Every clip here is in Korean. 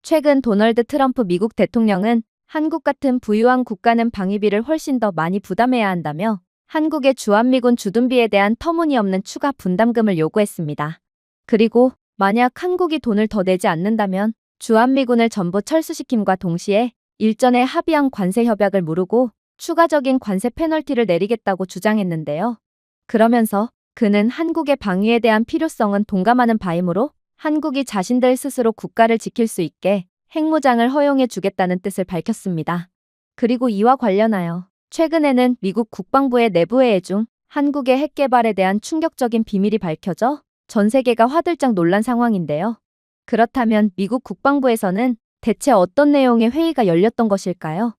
최근 도널드 트럼프 미국 대통령은 한국 같은 부유한 국가는 방위비를 훨씬 더 많이 부담해야 한다며 한국의 주한미군 주둔비에 대한 터무니없는 추가 분담금을 요구했습니다. 그리고 만약 한국이 돈을 더 내지 않는다면 주한미군을 전부 철수시킴과 동시에 일전에 합의한 관세 협약을 무르고 추가적인 관세 페널티를 내리겠다고 주장했는데요. 그러면서 그는 한국의 방위에 대한 필요성은 동감하는 바이므로 한국이 자신들 스스로 국가를 지킬 수 있게 핵무장을 허용해 주겠다는 뜻을 밝혔습니다. 그리고 이와 관련하여 최근에는 미국 국방부의 내부회의 중 한국의 핵 개발에 대한 충격적인 비밀이 밝혀져 전 세계가 화들짝 놀란 상황인데요. 그렇다면 미국 국방부에서는 대체 어떤 내용의 회의가 열렸던 것일까요?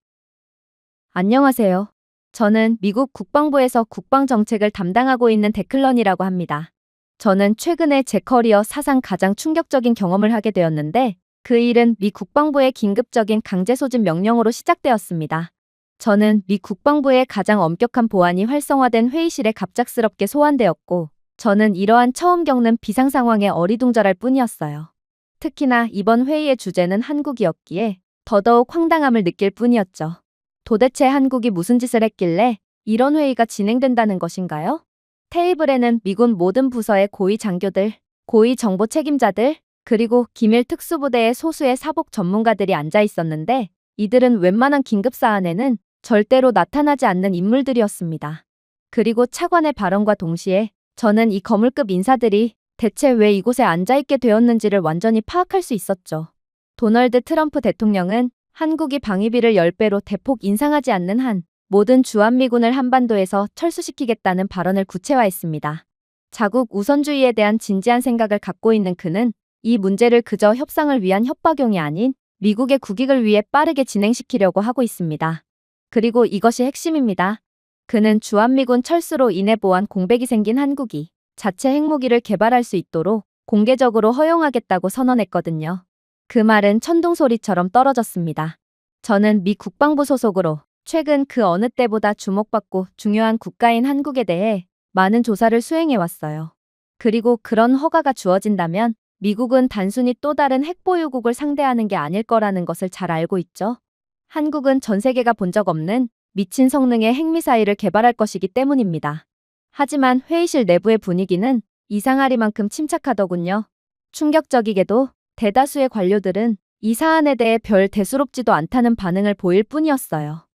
안녕하세요. 저는 미국 국방부에서 국방정책을 담당하고 있는 데클런이라고 합니다. 저는 최근에 제 커리어 사상 가장 충격적인 경험을 하게 되었는데 그 일은 미 국방부의 긴급적인 강제 소집 명령으로 시작되었습니다. 저는 미 국방부의 가장 엄격한 보안이 활성화된 회의실에 갑작스럽게 소환되었고 저는 이러한 처음 겪는 비상 상황에 어리둥절할 뿐이었어요. 특히나 이번 회의의 주제는 한국이었기에 더더욱 황당함을 느낄 뿐이었죠. 도대체 한국이 무슨 짓을 했길래 이런 회의가 진행된다는 것인가요? 테이블에는 미군 모든 부서의 고위 장교들, 고위 정보 책임자들, 그리고 기밀 특수부대의 소수의 사복 전문가들이 앉아 있었는데 이들은 웬만한 긴급사안에는 절대로 나타나지 않는 인물들이었습니다. 그리고 차관의 발언과 동시에 저는 이 거물급 인사들이 대체 왜 이곳에 앉아있게 되었는지를 완전히 파악할 수 있었죠. 도널드 트럼프 대통령은 한국이 방위비를 10배로 대폭 인상하지 않는 한 모든 주한미군을 한반도에서 철수시키겠다는 발언을 구체화했습니다. 자국 우선주의에 대한 진지한 생각을 갖고 있는 그는 이 문제를 그저 협상을 위한 협박용이 아닌 미국의 국익을 위해 빠르게 진행시키려고 하고 있습니다. 그리고 이것이 핵심입니다. 그는 주한미군 철수로 인해 보안 공백이 생긴 한국이 자체 핵무기를 개발할 수 있도록 공개적으로 허용하겠다고 선언했거든요. 그 말은 천둥소리처럼 떨어졌습니다. 저는 미 국방부 소속으로 최근 그 어느 때보다 주목받고 중요한 국가인 한국에 대해 많은 조사를 수행해왔어요. 그리고 그런 허가가 주어진다면 미국은 단순히 또 다른 핵보유국을 상대하는 게 아닐 거라는 것을 잘 알고 있죠. 한국은 전 세계가 본 적 없는 미친 성능의 핵미사일을 개발할 것이기 때문입니다. 하지만 회의실 내부의 분위기는 이상하리만큼 침착하더군요. 충격적이게도 대다수의 관료들은 이 사안에 대해 별 대수롭지도 않다는 반응을 보일 뿐이었어요.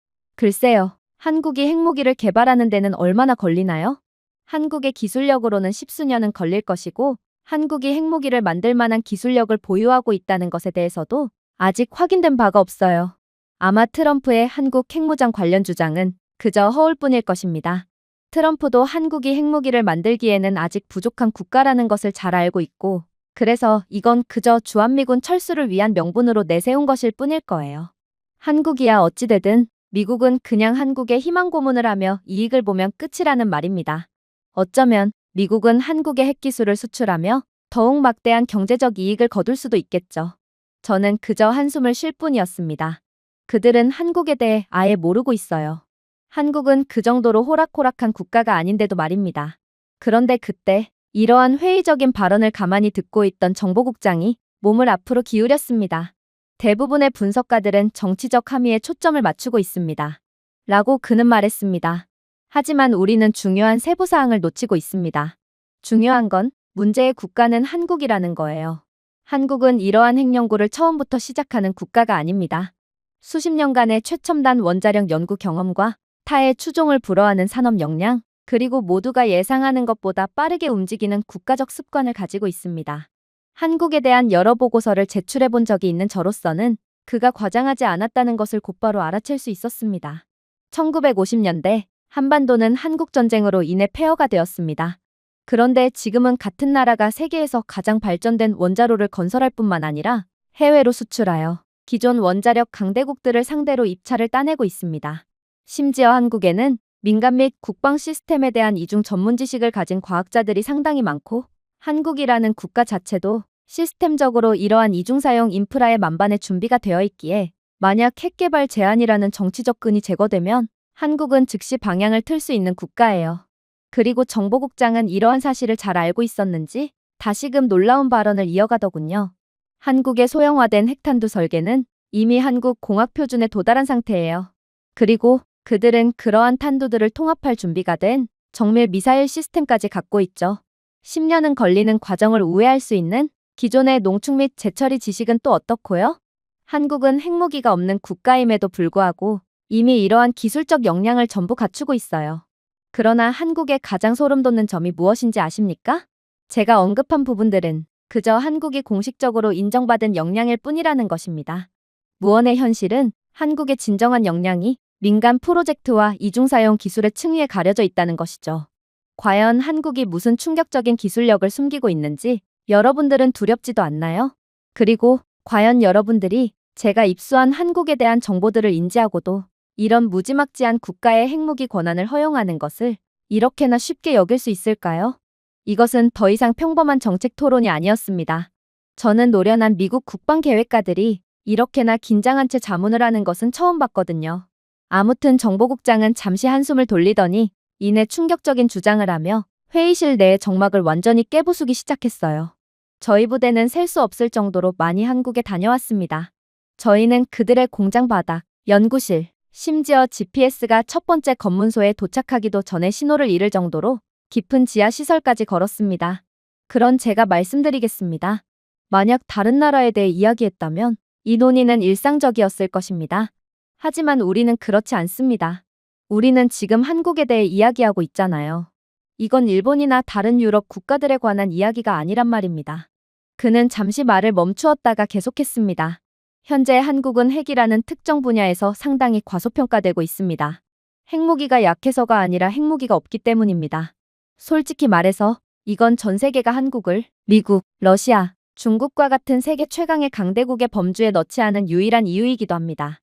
글쎄요, 한국이 핵무기를 개발하는 데는 얼마나 걸리나요? 한국의 기술력으로는 십수년은 걸릴 것이고 한국이 핵무기를 만들 만한 기술력을 보유하고 있다는 것에 대해서도 아직 확인된 바가 없어요. 아마 트럼프의 한국 핵무장 관련 주장은 그저 허울뿐일 것입니다. 트럼프도 한국이 핵무기를 만들기에는 아직 부족한 국가라는 것을 잘 알고 있고 그래서 이건 그저 주한미군 철수를 위한 명분으로 내세운 것일 뿐일 거예요. 한국이야 어찌되든 미국은 그냥 한국에 희망 고문을 하며 이익을 보면 끝이라는 말입니다. 어쩌면 미국은 한국의 핵기술을 수출하며 더욱 막대한 경제적 이익을 거둘 수도 있겠죠. 저는 그저 한숨을 쉴 뿐이었습니다. 그들은 한국에 대해 아예 모르고 있어요. 한국은 그 정도로 호락호락한 국가가 아닌데도 말입니다. 그런데 그때 이러한 회의적인 발언을 가만히 듣고 있던 정보국장이 몸을 앞으로 기울였습니다. 대부분의 분석가들은 정치적 함의에 초점을 맞추고 있습니다. 라고 그는 말했습니다. 하지만 우리는 중요한 세부사항을 놓치고 있습니다. 중요한 건 문제의 국가는 한국이라는 거예요. 한국은 이러한 핵연구를 처음부터 시작하는 국가가 아닙니다. 수십 년간의 최첨단 원자력 연구 경험과 타의 추종을 불허하는 산업 역량, 그리고 모두가 예상하는 것보다 빠르게 움직이는 국가적 습관을 가지고 있습니다. 한국에 대한 여러 보고서를 제출해 본 적이 있는 저로서는 그가 과장하지 않았다는 것을 곧바로 알아챌 수 있었습니다. 1950년대 한반도는 한국전쟁으로 인해 폐허가 되었습니다. 그런데 지금은 같은 나라가 세계에서 가장 발전된 원자로를 건설할 뿐만 아니라 해외로 수출하여 기존 원자력 강대국들을 상대로 입찰을 따내고 있습니다. 심지어 한국에는 민간 및 국방 시스템에 대한 이중 전문 지식을 가진 과학자들이 상당히 많고 한국이라는 국가 자체도 시스템적으로 이러한 이중사용 인프라의 만반의 준비가 되어 있기에 만약 핵개발 제한이라는 정치적 끈이 제거되면 한국은 즉시 방향을 틀 수 있는 국가예요. 그리고 정보국장은 이러한 사실을 잘 알고 있었는지 다시금 놀라운 발언을 이어가더군요. 한국의 소형화된 핵탄두 설계는 이미 한국 공학 표준에 도달한 상태예요. 그리고 그들은 그러한 탄두들을 통합할 준비가 된 정밀 미사일 시스템까지 갖고 있죠. 10년은 걸리는 과정을 우회할 수 있는 기존의 농축 및 재처리 지식은 또 어떻고요? 한국은 핵무기가 없는 국가임에도 불구하고 이미 이러한 기술적 역량을 전부 갖추고 있어요. 그러나 한국의 가장 소름 돋는 점이 무엇인지 아십니까? 제가 언급한 부분들은 그저 한국이 공식적으로 인정받은 역량일 뿐이라는 것입니다. 무언의 현실은 한국의 진정한 역량이 민간 프로젝트와 이중사용 기술의 층위에 가려져 있다는 것이죠. 과연 한국이 무슨 충격적인 기술력을 숨기고 있는지 여러분들은 두렵지도 않나요? 그리고 과연 여러분들이 제가 입수한 한국에 대한 정보들을 인지하고도 이런 무지막지한 국가의 핵무기 권한을 허용하는 것을 이렇게나 쉽게 여길 수 있을까요? 이것은 더 이상 평범한 정책 토론이 아니었습니다. 저는 노련한 미국 국방계획가들이 이렇게나 긴장한 채 자문을 하는 것은 처음 봤거든요. 아무튼 정보국장은 잠시 한숨을 돌리더니 이내 충격적인 주장을 하며 회의실 내의 정막을 완전히 깨부수기 시작했어요. 저희 부대는 셀 수 없을 정도로 많이 한국에 다녀왔습니다. 저희는 그들의 공장 바닥, 연구실, 심지어 GPS가 첫 번째 검문소에 도착하기도 전에 신호를 잃을 정도로 깊은 지하 시설까지 걸었습니다. 그런 제가 말씀드리겠습니다. 만약 다른 나라에 대해 이야기했다면 이 논의는 일상적이었을 것입니다. 하지만 우리는 그렇지 않습니다. 우리는 지금 한국에 대해 이야기하고 있잖아요. 이건 일본이나 다른 유럽 국가들에 관한 이야기가 아니란 말입니다. 그는 잠시 말을 멈추었다가 계속했습니다. 현재 한국은 핵이라는 특정 분야에서 상당히 과소평가되고 있습니다. 핵무기가 약해서가 아니라 핵무기가 없기 때문입니다. 솔직히 말해서 이건 전 세계가 한국을 미국, 러시아, 중국과 같은 세계 최강의 강대국의 범주에 넣지 않은 유일한 이유이기도 합니다.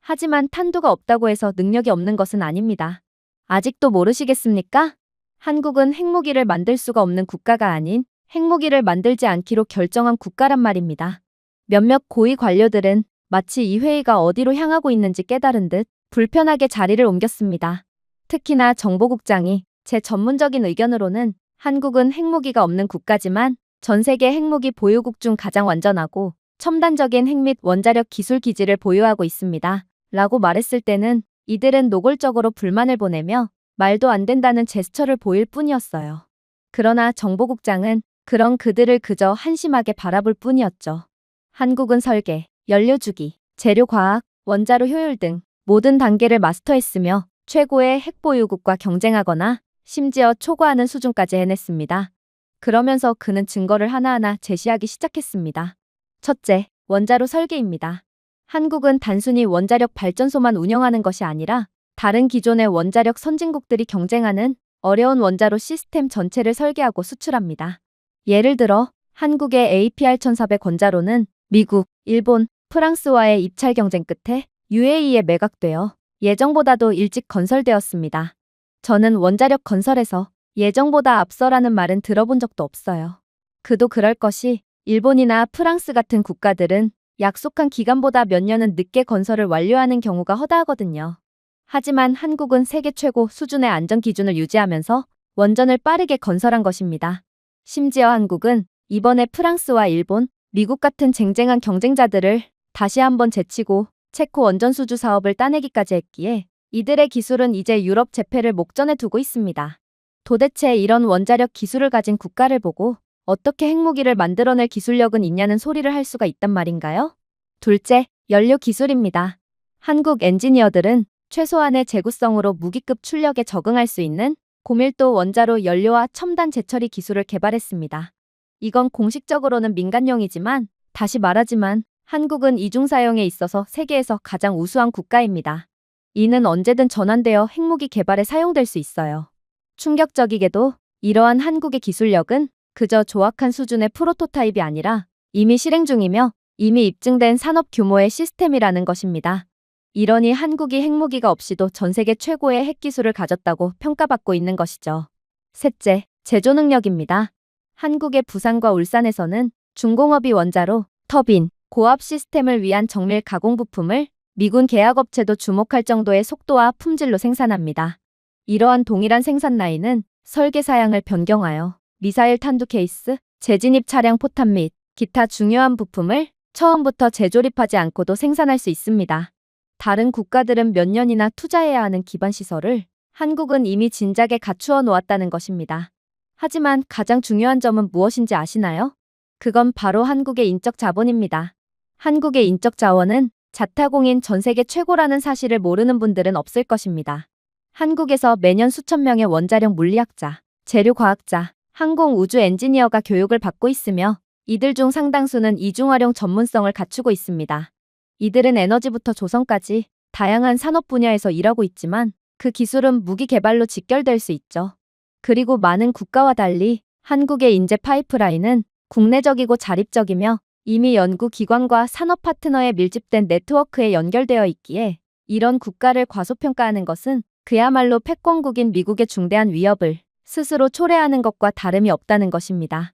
하지만 탄두가 없다고 해서 능력이 없는 것은 아닙니다. 아직도 모르시겠습니까? 한국은 핵무기를 만들 수가 없는 국가가 아닌 핵무기를 만들지 않기로 결정한 국가란 말입니다. 몇몇 고위 관료들은 마치 이 회의가 어디로 향하고 있는지 깨달은 듯 불편하게 자리를 옮겼습니다. 특히나 정보국장이 제 전문적인 의견으로는 한국은 핵무기가 없는 국가지만 전 세계 핵무기 보유국 중 가장 완전하고 첨단적인 핵 및 원자력 기술 기지를 보유하고 있습니다. 라고 말했을 때는 이들은 노골적으로 불만을 보내며 말도 안 된다는 제스처를 보일 뿐이었어요. 그러나 정보국장은 그런 그들을 그저 한심하게 바라볼 뿐이었죠. 한국은 설계, 연료주기, 재료과학, 원자로 효율 등 모든 단계를 마스터했으며 최고의 핵보유국과 경쟁하거나 심지어 초과하는 수준까지 해냈습니다. 그러면서 그는 증거를 하나하나 제시하기 시작했습니다. 첫째, 원자로 설계입니다. 한국은 단순히 원자력 발전소만 운영하는 것이 아니라 다른 기존의 원자력 선진국들이 경쟁하는 어려운 원자로 시스템 전체를 설계하고 수출합니다. 예를 들어 한국의 APR-1400 원자로는 미국, 일본, 프랑스와의 입찰 경쟁 끝에 UAE에 매각되어 예정보다도 일찍 건설되었습니다. 저는 원자력 건설에서 예정보다 앞서라는 말은 들어본 적도 없어요. 그도 그럴 것이 일본이나 프랑스 같은 국가들은 약속한 기간보다 몇 년은 늦게 건설을 완료하는 경우가 허다하거든요. 하지만 한국은 세계 최고 수준의 안전 기준을 유지하면서 원전을 빠르게 건설한 것입니다. 심지어 한국은 이번에 프랑스와 일본, 미국 같은 쟁쟁한 경쟁자들을 다시 한번 제치고 체코 원전 수주 사업을 따내기까지 했기에 이들의 기술은 이제 유럽 재패를 목전에 두고 있습니다. 도대체 이런 원자력 기술을 가진 국가를 보고 어떻게 핵무기를 만들어낼 기술력은 있냐는 소리를 할 수가 있단 말인가요? 둘째, 연료 기술입니다. 한국 엔지니어들은 최소한의 재구성으로 무기급 출력에 적응할 수 있는 고밀도 원자로 연료와 첨단 재처리 기술을 개발했습니다. 이건 공식적으로는 민간용이지만 다시 말하지만 한국은 이중사용에 있어서 세계에서 가장 우수한 국가입니다. 이는 언제든 전환되어 핵무기 개발에 사용될 수 있어요. 충격적이게도 이러한 한국의 기술력은 그저 조악한 수준의 프로토타입이 아니라 이미 실행 중이며 이미 입증된 산업 규모의 시스템이라는 것입니다. 이러니 한국이 핵무기가 없이도 전 세계 최고의 핵기술을 가졌다고 평가받고 있는 것이죠. 셋째, 제조 능력입니다. 한국의 부산과 울산에서는 중공업이 원자로, 터빈, 고압 시스템을 위한 정밀 가공 부품을 미군 계약업체도 주목할 정도의 속도와 품질로 생산합니다. 이러한 동일한 생산 라인은 설계 사양을 변경하여 미사일 탄두 케이스, 재진입 차량 포탄 및 기타 중요한 부품을 처음부터 재조립하지 않고도 생산할 수 있습니다. 다른 국가들은 몇 년이나 투자해야 하는 기반 시설을 한국은 이미 진작에 갖추어 놓았다는 것입니다. 하지만 가장 중요한 점은 무엇인지 아시나요? 그건 바로 한국의 인적 자본입니다. 한국의 인적 자원은 자타공인 전 세계 최고라는 사실을 모르는 분들은 없을 것입니다. 한국에서 매년 수천 명의 원자력 물리학자, 재료과학자, 항공 우주 엔지니어가 교육을 받고 있으며 이들 중 상당수는 이중활용 전문성을 갖추고 있습니다. 이들은 에너지부터 조선까지 다양한 산업 분야에서 일하고 있지만 그 기술은 무기 개발로 직결될 수 있죠. 그리고 많은 국가와 달리 한국의 인재 파이프라인은 국내적이고 자립적이며 이미 연구기관과 산업 파트너의 밀집된 네트워크에 연결되어 있기에 이런 국가를 과소평가하는 것은 그야말로 패권국인 미국의 중대한 위협을 스스로 초래하는 것과 다름이 없다는 것입니다.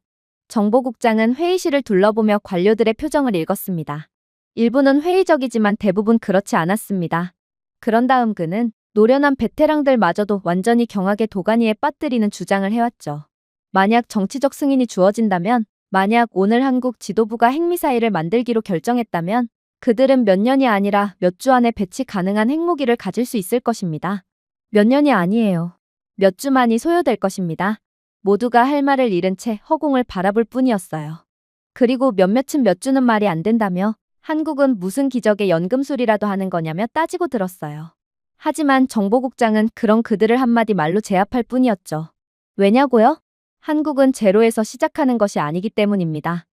정보국장은 회의실을 둘러보며 관료들의 표정을 읽었습니다. 일부는 회의적이지만 대부분 그렇지 않았습니다. 그런 다음 그는 노련한 베테랑들마저도 완전히 경악의 도가니에 빠뜨리는 주장을 해왔죠. 만약 정치적 승인이 주어진다면, 만약 오늘 한국 지도부가 핵미사일을 만들기로 결정했다면 그들은 몇 년이 아니라 몇 주 안에 배치 가능한 핵무기를 가질 수 있을 것입니다. 몇 년이 아니에요. 몇 주만이 소요될 것입니다. 모두가 할 말을 잃은 채 허공을 바라볼 뿐이었어요. 그리고 몇몇은 몇 주는 말이 안 된다며 한국은 무슨 기적의 연금술이라도 하는 거냐며 따지고 들었어요. 하지만 정보국장은 그런 그들을 한마디 말로 제압할 뿐이었죠. 왜냐고요? 한국은 제로에서 시작하는 것이 아니기 때문입니다.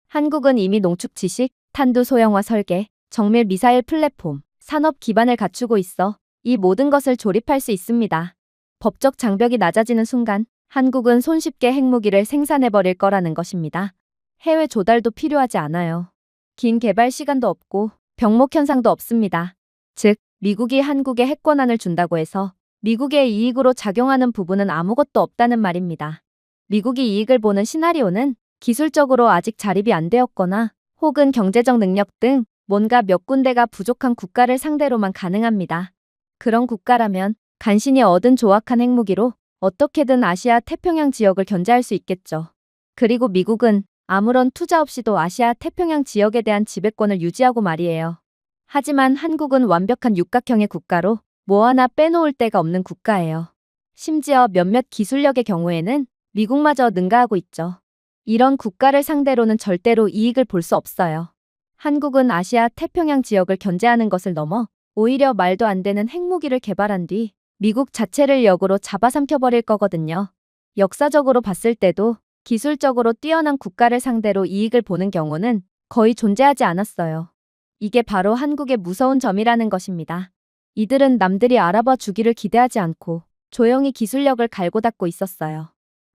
한국은 이미 농축 지식, 탄두 소형화 설계, 정밀 미사일 플랫폼, 산업 기반을 갖추고 있어 이 모든 것을 조립할 수 있습니다. 법적 장벽이 낮아지는 순간 한국은 손쉽게 핵무기를 생산해버릴 거라는 것입니다. 해외 조달도 필요하지 않아요. 긴 개발 시간도 없고 병목 현상도 없습니다. 즉, 미국이 한국에 핵권한을 준다고 해서 미국의 이익으로 작용하는 부분은 아무것도 없다는 말입니다. 미국이 이익을 보는 시나리오는 기술적으로 아직 자립이 안 되었거나 혹은 경제적 능력 등 뭔가 몇 군데가 부족한 국가를 상대로만 가능합니다. 그런 국가라면 간신히 얻은 조악한 핵무기로 어떻게든 아시아 태평양 지역을 견제할 수 있겠죠. 그리고 미국은 아무런 투자 없이도 아시아 태평양 지역에 대한 지배권을 유지하고 말이에요. 하지만 한국은 완벽한 육각형의 국가로 뭐 하나 빼놓을 데가 없는 국가예요. 심지어 몇몇 기술력의 경우에는 미국마저 능가하고 있죠. 이런 국가를 상대로는 절대로 이익을 볼 수 없어요. 한국은 아시아 태평양 지역을 견제하는 것을 넘어 오히려 말도 안 되는 핵무기를 개발한 뒤 미국 자체를 역으로 잡아삼켜버릴 거거든요. 역사적으로 봤을 때도 기술적으로 뛰어난 국가를 상대로 이익을 보는 경우는 거의 존재하지 않았어요. 이게 바로 한국의 무서운 점이라는 것입니다. 이들은 남들이 알아봐 주기를 기대하지 않고 조용히 기술력을 갈고 닦고 있었어요.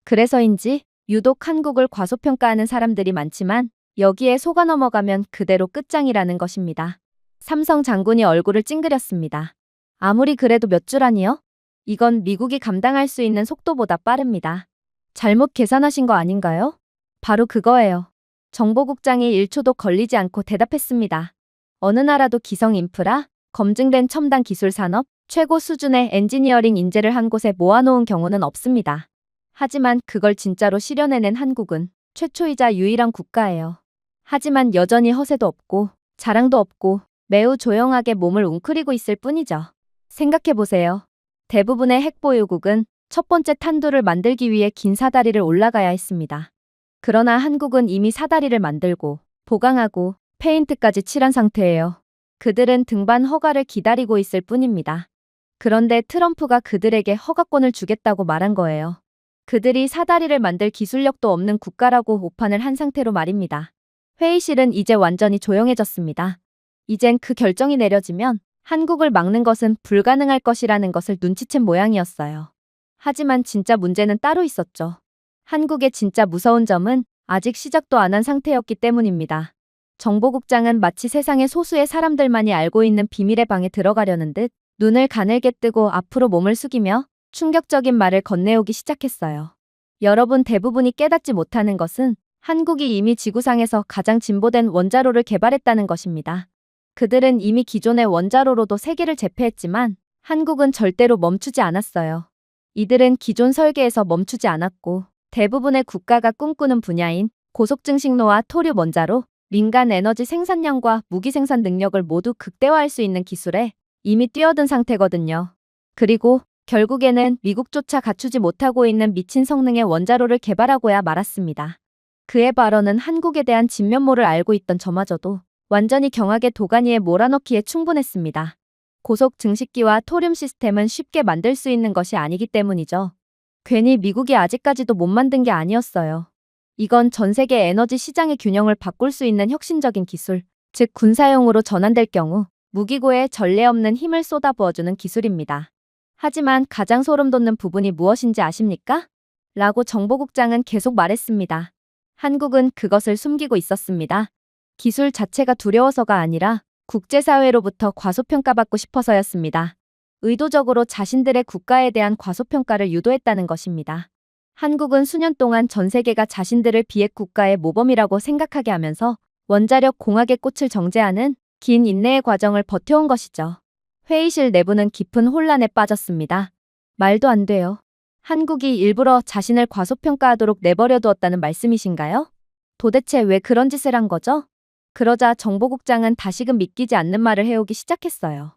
그래서인지 유독 한국을 과소평가하는 사람들이 많지만 여기에 속아 넘어가면 그대로 끝장이라는 것입니다. 삼성 장군이 얼굴을 찡그렸습니다. 아무리 그래도 몇 주라니요? 이건 미국이 감당할 수 있는 속도보다 빠릅니다. 잘못 계산하신 거 아닌가요? 바로 그거예요. 정보국장이 1초도 걸리지 않고 대답했습니다. 어느 나라도 기성 인프라, 검증된 첨단 기술 산업, 최고 수준의 엔지니어링 인재를 한 곳에 모아놓은 경우는 없습니다. 하지만 그걸 진짜로 실현해낸 한국은 최초이자 유일한 국가예요. 하지만 여전히 허세도 없고 자랑도 없고 매우 조용하게 몸을 웅크리고 있을 뿐이죠. 생각해보세요. 대부분의 핵보유국은 첫 번째 탄두를 만들기 위해 긴 사다리를 올라가야 했습니다. 그러나 한국은 이미 사다리를 만들고 보강하고 페인트까지 칠한 상태예요. 그들은 등반 허가를 기다리고 있을 뿐입니다. 그런데 트럼프가 그들에게 허가권을 주겠다고 말한 거예요. 그들이 사다리를 만들 기술력도 없는 국가라고 오판을 한 상태로 말입니다. 회의실은 이제 완전히 조용해졌습니다. 이젠 그 결정이 내려지면 한국을 막는 것은 불가능할 것이라는 것을 눈치챈 모양이었어요. 하지만 진짜 문제는 따로 있었죠. 한국의 진짜 무서운 점은 아직 시작도 안 한 상태였기 때문입니다. 정보국장은 마치 세상의 소수의 사람들만이 알고 있는 비밀의 방에 들어가려는 듯 눈을 가늘게 뜨고 앞으로 몸을 숙이며 충격적인 말을 건네오기 시작했어요. 여러분 대부분이 깨닫지 못하는 것은 한국이 이미 지구상에서 가장 진보된 원자로를 개발했다는 것입니다. 그들은 이미 기존의 원자로로도 세계를 제패했지만 한국은 절대로 멈추지 않았어요. 이들은 기존 설계에서 멈추지 않았고 대부분의 국가가 꿈꾸는 분야인 고속증식로와 토류 원자로, 민간 에너지 생산량과 무기 생산 능력을 모두 극대화할 수 있는 기술에 이미 뛰어든 상태거든요. 그리고 결국에는 미국조차 갖추지 못하고 있는 미친 성능의 원자로를 개발하고야 말았습니다. 그의 발언은 한국에 대한 진면모를 알고 있던 저마저도 완전히 경악의 도가니에 몰아넣기에 충분했습니다. 고속 증식기와 토륨 시스템은 쉽게 만들 수 있는 것이 아니기 때문이죠. 괜히 미국이 아직까지도 못 만든 게 아니었어요. 이건 전 세계 에너지 시장의 균형을 바꿀 수 있는 혁신적인 기술, 즉 군사용으로 전환될 경우 무기고에 전례 없는 힘을 쏟아부어주는 기술입니다. 하지만 가장 소름 돋는 부분이 무엇인지 아십니까? 라고 정보국장은 계속 말했습니다. 한국은 그것을 숨기고 있었습니다. 기술 자체가 두려워서가 아니라 국제사회로부터 과소평가받고 싶어서였습니다. 의도적으로 자신들의 국가에 대한 과소평가를 유도했다는 것입니다. 한국은 수년 동안 전 세계가 자신들을 비핵 국가의 모범이라고 생각하게 하면서 원자력 공학의 꽃을 정제하는 긴 인내의 과정을 버텨온 것이죠. 회의실 내부는 깊은 혼란에 빠졌습니다. 말도 안 돼요. 한국이 일부러 자신을 과소평가하도록 내버려 두었다는 말씀이신가요? 도대체 왜 그런 짓을 한 거죠? 그러자 정보국장은 다시금 믿기지 않는 말을 해오기 시작했어요.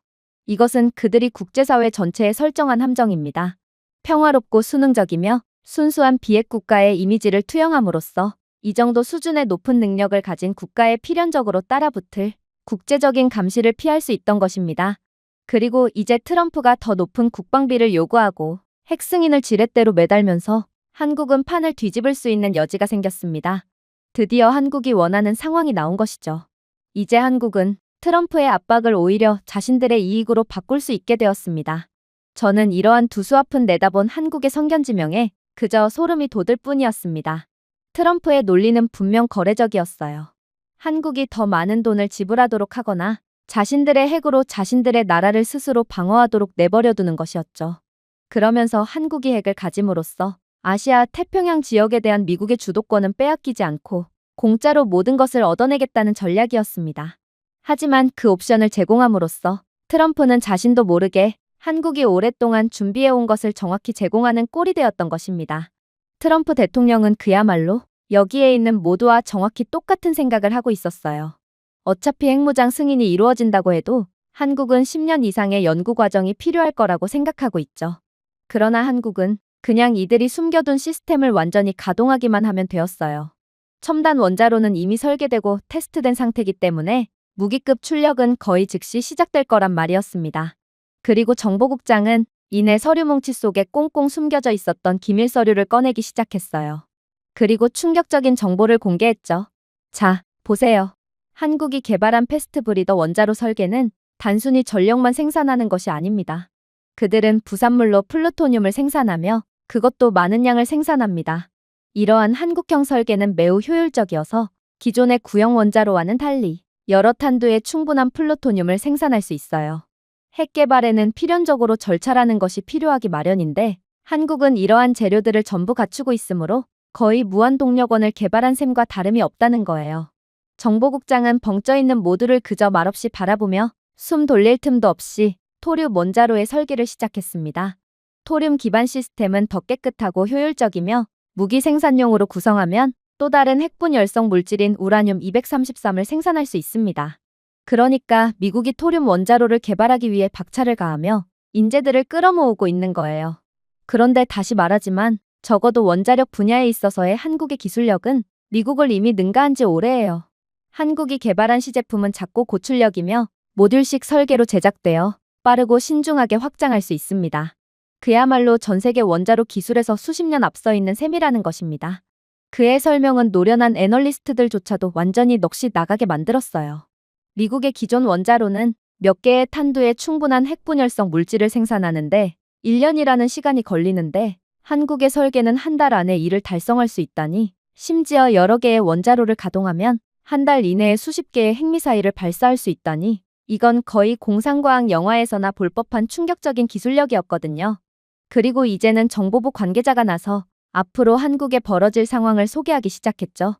이것은 그들이 국제사회 전체에 설정한 함정입니다. 평화롭고 수능적이며 순수한 비핵 국가의 이미지를 투영함으로써 이 정도 수준의 높은 능력을 가진 국가에 필연적으로 따라붙을 국제적인 감시를 피할 수 있던 것입니다. 그리고 이제 트럼프가 더 높은 국방비를 요구하고 핵 승인을 지렛대로 매달면서 한국은 판을 뒤집을 수 있는 여지가 생겼습니다. 드디어 한국이 원하는 상황이 나온 것이죠. 이제 한국은 트럼프의 압박을 오히려 자신들의 이익으로 바꿀 수 있게 되었습니다. 저는 이러한 두수앞은 내다본 한국의 성견지명에 그저 소름이 돋을 뿐이었습니다. 트럼프의 논리는 분명 거래적이었어요. 한국이 더 많은 돈을 지불하도록 하거나 자신들의 핵으로 자신들의 나라를 스스로 방어하도록 내버려두는 것이었죠. 그러면서 한국이 핵을 가짐으로써 아시아 태평양 지역에 대한 미국의 주도권은 빼앗기지 않고 공짜로 모든 것을 얻어내겠다는 전략이었습니다. 하지만 그 옵션을 제공함으로써 트럼프는 자신도 모르게 한국이 오랫동안 준비해온 것을 정확히 제공하는 꼴이 되었던 것입니다. 트럼프 대통령은 그야말로 여기에 있는 모두와 정확히 똑같은 생각을 하고 있었어요. 어차피 핵무장 승인이 이루어진다고 해도 한국은 10년 이상의 연구 과정이 필요할 거라고 생각하고 있죠. 그러나 한국은 그냥 이들이 숨겨둔 시스템을 완전히 가동하기만 하면 되었어요. 첨단 원자로는 이미 설계되고 테스트된 상태이기 때문에 무기급 출력은 거의 즉시 시작될 거란 말이었습니다. 그리고 정보국장은 이내 서류 뭉치 속에 꽁꽁 숨겨져 있었던 기밀 서류를 꺼내기 시작했어요. 그리고 충격적인 정보를 공개했죠. 자, 보세요. 한국이 개발한 패스트 브리더 원자로 설계는 단순히 전력만 생산하는 것이 아닙니다. 그들은 부산물로 플루토늄을 생산하며 그것도 많은 양을 생산합니다. 이러한 한국형 설계는 매우 효율적이어서 기존의 구형 원자로와는 달리 여러 탄두의 충분한 플루토늄을 생산할 수 있어요. 핵 개발에는 필연적으로 절차라는 것이 필요하기 마련인데 한국은 이러한 재료들을 전부 갖추고 있으므로 거의 무한동력원을 개발한 셈과 다름이 없다는 거예요. 정보국장은 벙쪄있는 모두를 그저 말없이 바라보며 숨 돌릴 틈도 없이 토륨 원자로의 설계를 시작했습니다. 토륨 기반 시스템은 더 깨끗하고 효율적이며 무기 생산용으로 구성하면 또 다른 핵분 열성 물질인 우라늄 233을 생산할 수 있습니다. 그러니까 미국이 토륨 원자로를 개발하기 위해 박차를 가하며 인재들을 끌어모으고 있는 거예요. 그런데 다시 말하지만 적어도 원자력 분야에 있어서의 한국의 기술력은 미국을 이미 능가한 지 오래예요. 한국이 개발한 시제품은 작고 고출력이며 모듈식 설계로 제작되어 빠르고 신중하게 확장할 수 있습니다. 그야말로 전 세계 원자로 기술에서 수십 년 앞서 있는 셈이라는 것입니다. 그의 설명은 노련한 애널리스트들조차도 완전히 넋이 나가게 만들었어요. 미국의 기존 원자로는 몇 개의 탄두에 충분한 핵분열성 물질을 생산하는데 1년이라는 시간이 걸리는데 한국의 설계는 한 달 안에 이를 달성할 수 있다니, 심지어 여러 개의 원자로를 가동하면 한 달 이내에 수십 개의 핵미사일을 발사할 수 있다니 이건 거의 공상과학 영화에서나 볼 법한 충격적인 기술력이었거든요. 그리고 이제는 정보부 관계자가 나서 앞으로 한국에 벌어질 상황을 소개하기 시작했죠.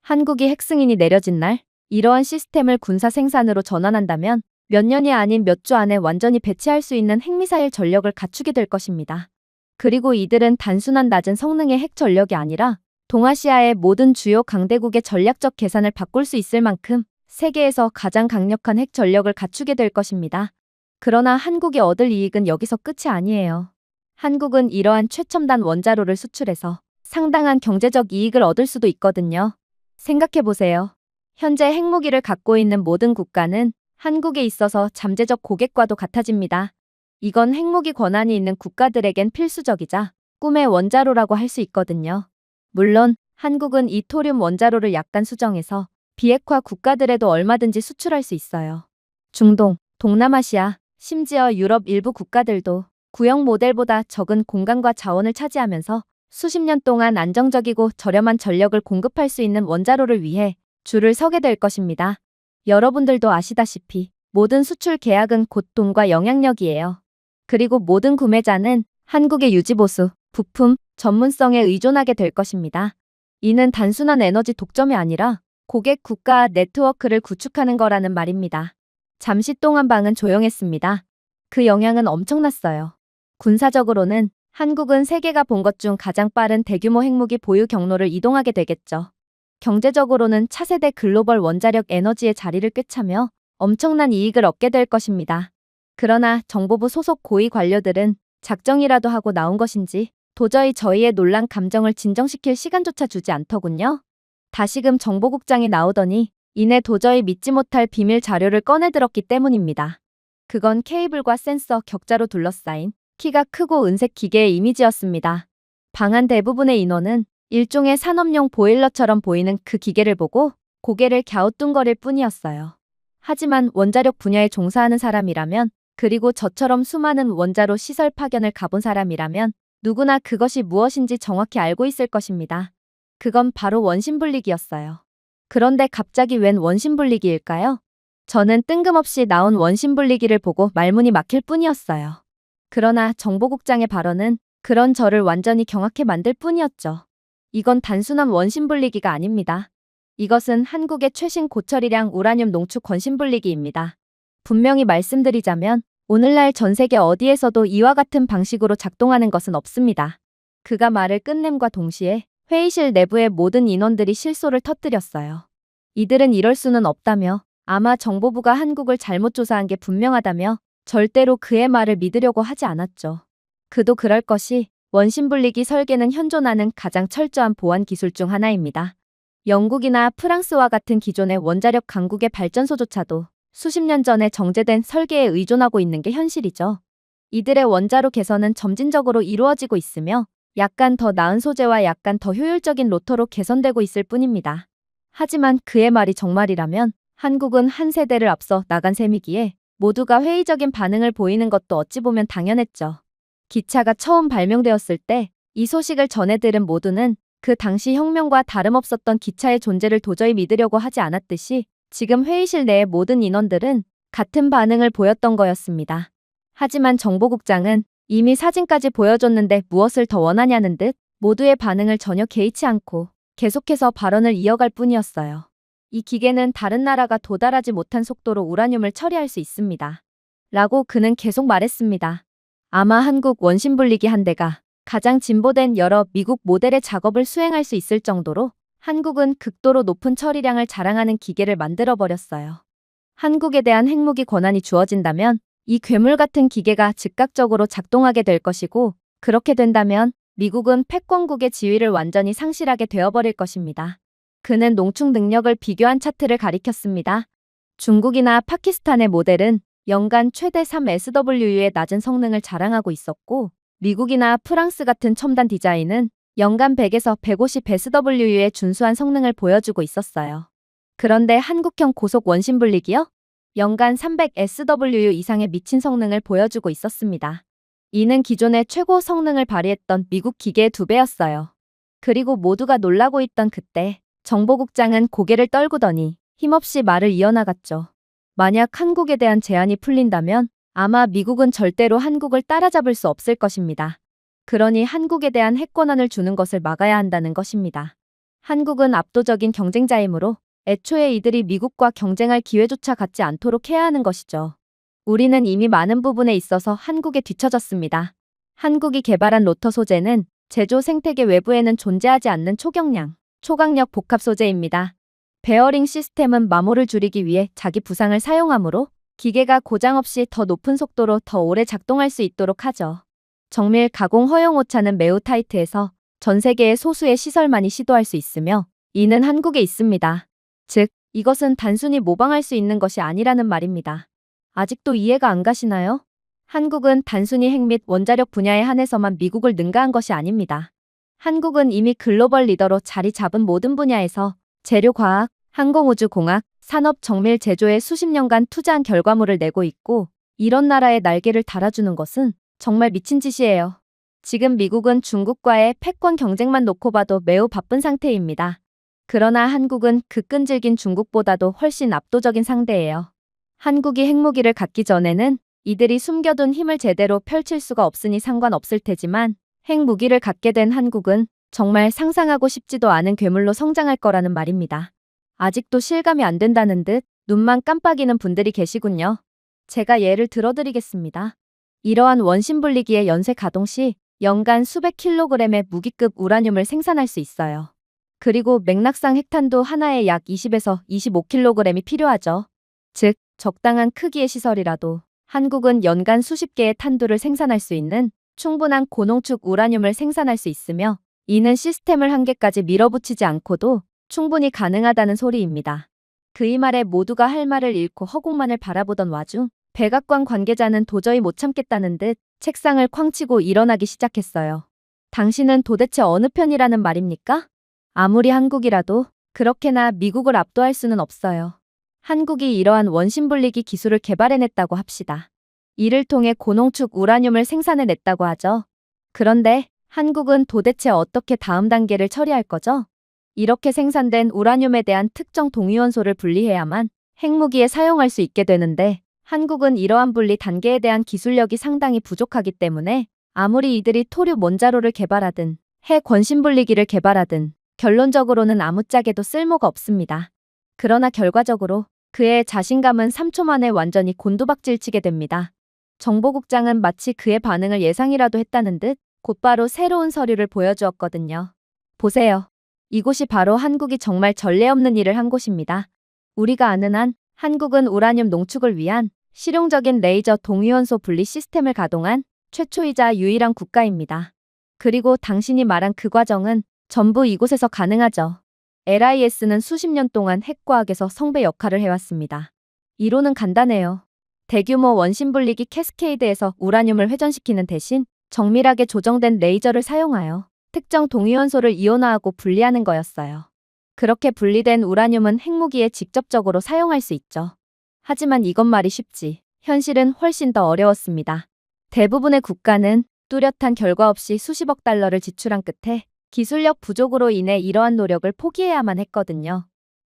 한국이 핵승인이 내려진 날 이러한 시스템을 군사 생산으로 전환한다면 몇 년이 아닌 몇 주 안에 완전히 배치할 수 있는 핵미사일 전력을 갖추게 될 것입니다. 그리고 이들은 단순한 낮은 성능의 핵 전력이 아니라 동아시아의 모든 주요 강대국의 전략적 계산을 바꿀 수 있을 만큼 세계에서 가장 강력한 핵 전력을 갖추게 될 것입니다. 그러나 한국이 얻을 이익은 여기서 끝이 아니에요. 한국은 이러한 최첨단 원자로를 수출해서 상당한 경제적 이익을 얻을 수도 있거든요. 생각해보세요. 현재 핵무기를 갖고 있는 모든 국가는 한국에 있어서 잠재적 고객과도 같아집니다. 이건 핵무기 권한이 있는 국가들에겐 필수적이자 꿈의 원자로라고 할 수 있거든요. 물론 한국은 이 토륨 원자로를 약간 수정해서 비핵화 국가들에도 얼마든지 수출할 수 있어요. 중동, 동남아시아, 심지어 유럽 일부 국가들도 구형 모델보다 적은 공간과 자원을 차지하면서 수십 년 동안 안정적이고 저렴한 전력을 공급할 수 있는 원자로를 위해 줄을 서게 될 것입니다. 여러분들도 아시다시피 모든 수출 계약은 곧 돈과 영향력이에요. 그리고 모든 구매자는 한국의 유지보수, 부품, 전문성에 의존하게 될 것입니다. 이는 단순한 에너지 독점이 아니라 고객 국가 네트워크를 구축하는 거라는 말입니다. 잠시 동안 방은 조용했습니다. 그 영향은 엄청났어요. 군사적으로는 한국은 세계가 본 것 중 가장 빠른 대규모 핵무기 보유 경로를 이동하게 되겠죠. 경제적으로는 차세대 글로벌 원자력 에너지의 자리를 꿰차며 엄청난 이익을 얻게 될 것입니다. 그러나 정보부 소속 고위 관료들은 작정이라도 하고 나온 것인지 도저히 저희의 놀란 감정을 진정시킬 시간조차 주지 않더군요. 다시금 정보국장이 나오더니 이내 도저히 믿지 못할 비밀 자료를 꺼내들었기 때문입니다. 그건 케이블과 센서 격자로 둘러싸인 키가 크고 은색 기계의 이미지였습니다. 방 안 대부분의 인원은 일종의 산업용 보일러처럼 보이는 그 기계를 보고 고개를 갸우뚱거릴 뿐이었어요. 하지만 원자력 분야에 종사하는 사람이라면, 그리고 저처럼 수많은 원자로 시설 파견을 가본 사람이라면 누구나 그것이 무엇인지 정확히 알고 있을 것입니다. 그건 바로 원심분리기였어요. 그런데 갑자기 웬 원심분리기일까요? 저는 뜬금없이 나온 원심분리기를 보고 말문이 막힐 뿐이었어요. 그러나 정보국장의 발언은 그런 저를 완전히 경악해 만들 뿐이었죠. 이건 단순한 원심분리기가 아닙니다. 이것은 한국의 최신 고처리량 우라늄 농축 원심분리기입니다. 분명히 말씀드리자면 오늘날 전 세계 어디에서도 이와 같은 방식으로 작동하는 것은 없습니다. 그가 말을 끝냄과 동시에 회의실 내부의 모든 인원들이 실소를 터뜨렸어요. 이들은 이럴 수는 없다며, 아마 정보부가 한국을 잘못 조사한 게 분명하다며 절대로 그의 말을 믿으려고 하지 않았죠. 그도 그럴 것이, 원심분리기 설계는 현존하는 가장 철저한 보안 기술 중 하나입니다. 영국이나 프랑스와 같은 기존의 원자력 강국의 발전소조차도 수십 년 전에 정제된 설계에 의존하고 있는 게 현실이죠. 이들의 원자로 개선은 점진적으로 이루어지고 있으며 약간 더 나은 소재와 약간 더 효율적인 로터로 개선되고 있을 뿐입니다. 하지만 그의 말이 정말이라면 한국은 한 세대를 앞서 나간 셈이기에 모두가 회의적인 반응을 보이는 것도 어찌 보면 당연했죠. 기차가 처음 발명되었을 때 이 소식을 전해 들은 모두는 그 당시 혁명과 다름없었던 기차의 존재를 도저히 믿으려고 하지 않았듯이 지금 회의실 내의 모든 인원들은 같은 반응을 보였던 거였습니다. 하지만 정보국장은 이미 사진까지 보여줬는데 무엇을 더 원하냐는 듯 모두의 반응을 전혀 개의치 않고 계속해서 발언을 이어갈 뿐이었어요. 이 기계는 다른 나라가 도달하지 못한 속도로 우라늄을 처리할 수 있습니다. 라고 그는 계속 말했습니다. 아마 한국 원심분리기 한 대가 가장 진보된 여러 미국 모델의 작업을 수행할 수 있을 정도로 한국은 극도로 높은 처리량을 자랑하는 기계를 만들어버렸어요. 한국에 대한 핵무기 권한이 주어진다면 이 괴물 같은 기계가 즉각적으로 작동하게 될 것이고, 그렇게 된다면 미국은 패권국의 지위를 완전히 상실하게 되어버릴 것입니다. 그는 농축 능력을 비교한 차트를 가리켰습니다. 중국이나 파키스탄의 모델은 연간 최대 3SWU의 낮은 성능을 자랑하고 있었고, 미국이나 프랑스 같은 첨단 디자인은 연간 100에서 150SWU의 준수한 성능을 보여주고 있었어요. 그런데 한국형 고속 원심분리기요? 연간 300SWU 이상의 미친 성능을 보여주고 있었습니다. 이는 기존의 최고 성능을 발휘했던 미국 기계의 2배였어요. 그리고 모두가 놀라고 있던 그때 정보국장은 고개를 떨구더니 힘없이 말을 이어나갔죠. 만약 한국에 대한 제한이 풀린다면 아마 미국은 절대로 한국을 따라잡을 수 없을 것입니다. 그러니 한국에 대한 핵권한을 주는 것을 막아야 한다는 것입니다. 한국은 압도적인 경쟁자이므로 애초에 이들이 미국과 경쟁할 기회조차 갖지 않도록 해야 하는 것이죠. 우리는 이미 많은 부분에 있어서 한국에 뒤처졌습니다. 한국이 개발한 로터 소재는 제조 생태계 외부에는 존재하지 않는 초경량, 초강력 복합 소재입니다. 베어링 시스템은 마모를 줄이기 위해 자기 부상을 사용하므로 기계가 고장 없이 더 높은 속도로 더 오래 작동할 수 있도록 하죠. 정밀 가공 허용 오차는 매우 타이트해서 전 세계의 소수의 시설만이 시도할 수 있으며 이는 한국에 있습니다. 즉, 이것은 단순히 모방할 수 있는 것이 아니라는 말입니다. 아직도 이해가 안 가시나요? 한국은 단순히 핵 및 원자력 분야에 한해서만 미국을 능가한 것이 아닙니다. 한국은 이미 글로벌 리더로 자리 잡은 모든 분야에서 재료과학, 항공우주공학, 산업 정밀 제조에 수십 년간 투자한 결과물을 내고 있고 이런 나라에 날개를 달아주는 것은 정말 미친 짓이에요. 지금 미국은 중국과의 패권 경쟁만 놓고 봐도 매우 바쁜 상태입니다. 그러나 한국은 그 끈질긴 중국보다도 훨씬 압도적인 상대예요. 한국이 핵무기를 갖기 전에는 이들이 숨겨둔 힘을 제대로 펼칠 수가 없으니 상관없을 테지만 핵무기를 갖게 된 한국은 정말 상상하고 싶지도 않은 괴물로 성장할 거라는 말입니다. 아직도 실감이 안 된다는 듯 눈만 깜빡이는 분들이 계시군요. 제가 예를 들어드리겠습니다. 이러한 원심분리기의 연쇄 가동 시 연간 수백 킬로그램의 무기급 우라늄을 생산할 수 있어요. 그리고 맥락상 핵탄두 하나에 약 20에서 25kg이 필요하죠. 즉, 적당한 크기의 시설이라도 한국은 연간 수십 개의 탄두를 생산할 수 있는 충분한 고농축 우라늄을 생산할 수 있으며 이는 시스템을 한계까지 밀어붙이지 않고도 충분히 가능하다는 소리입니다. 그이 말에 모두가 할 말을 잃고 허공만을 바라보던 와중 백악관 관계자는 도저히 못 참겠다는 듯 책상을 쾅 치고 일어나기 시작했어요. 당신은 도대체 어느 편이라는 말입니까? 아무리 한국이라도 그렇게나 미국을 압도할 수는 없어요. 한국이 이러한 원심분리기 기술을 개발해냈다고 합시다. 이를 통해 고농축 우라늄을 생산해냈다고 하죠. 그런데 한국은 도대체 어떻게 다음 단계를 처리할 거죠? 이렇게 생산된 우라늄에 대한 특정 동위원소를 분리해야만 핵무기에 사용할 수 있게 되는데 한국은 이러한 분리 단계에 대한 기술력이 상당히 부족하기 때문에 아무리 이들이 토류 원자로를 개발하든 핵 원심분리기를 개발하든 결론적으로는 아무짝에도 쓸모가 없습니다. 그러나 결과적으로 그의 자신감은 3초 만에 완전히 곤두박질치게 됩니다. 정보국장은 마치 그의 반응을 예상이라도 했다는 듯 곧바로 새로운 서류를 보여주었거든요. 보세요. 이곳이 바로 한국이 정말 전례 없는 일을 한 곳입니다. 우리가 아는 한 한국은 우라늄 농축을 위한 실용적인 레이저 동위원소 분리 시스템을 가동한 최초이자 유일한 국가입니다. 그리고 당신이 말한 그 과정은 전부 이곳에서 가능하죠. LIS는 수십 년 동안 핵과학에서 성배 역할을 해왔습니다. 이론은 간단해요. 대규모 원심분리기 캐스케이드에서 우라늄을 회전시키는 대신 정밀하게 조정된 레이저를 사용하여 특정 동위원소를 이온화하고 분리하는 거였어요. 그렇게 분리된 우라늄은 핵무기에 직접적으로 사용할 수 있죠. 하지만 이것 말이 쉽지, 현실은 훨씬 더 어려웠습니다. 대부분의 국가는 뚜렷한 결과 없이 수십억 달러를 지출한 끝에 기술력 부족으로 인해 이러한 노력을 포기해야만 했거든요.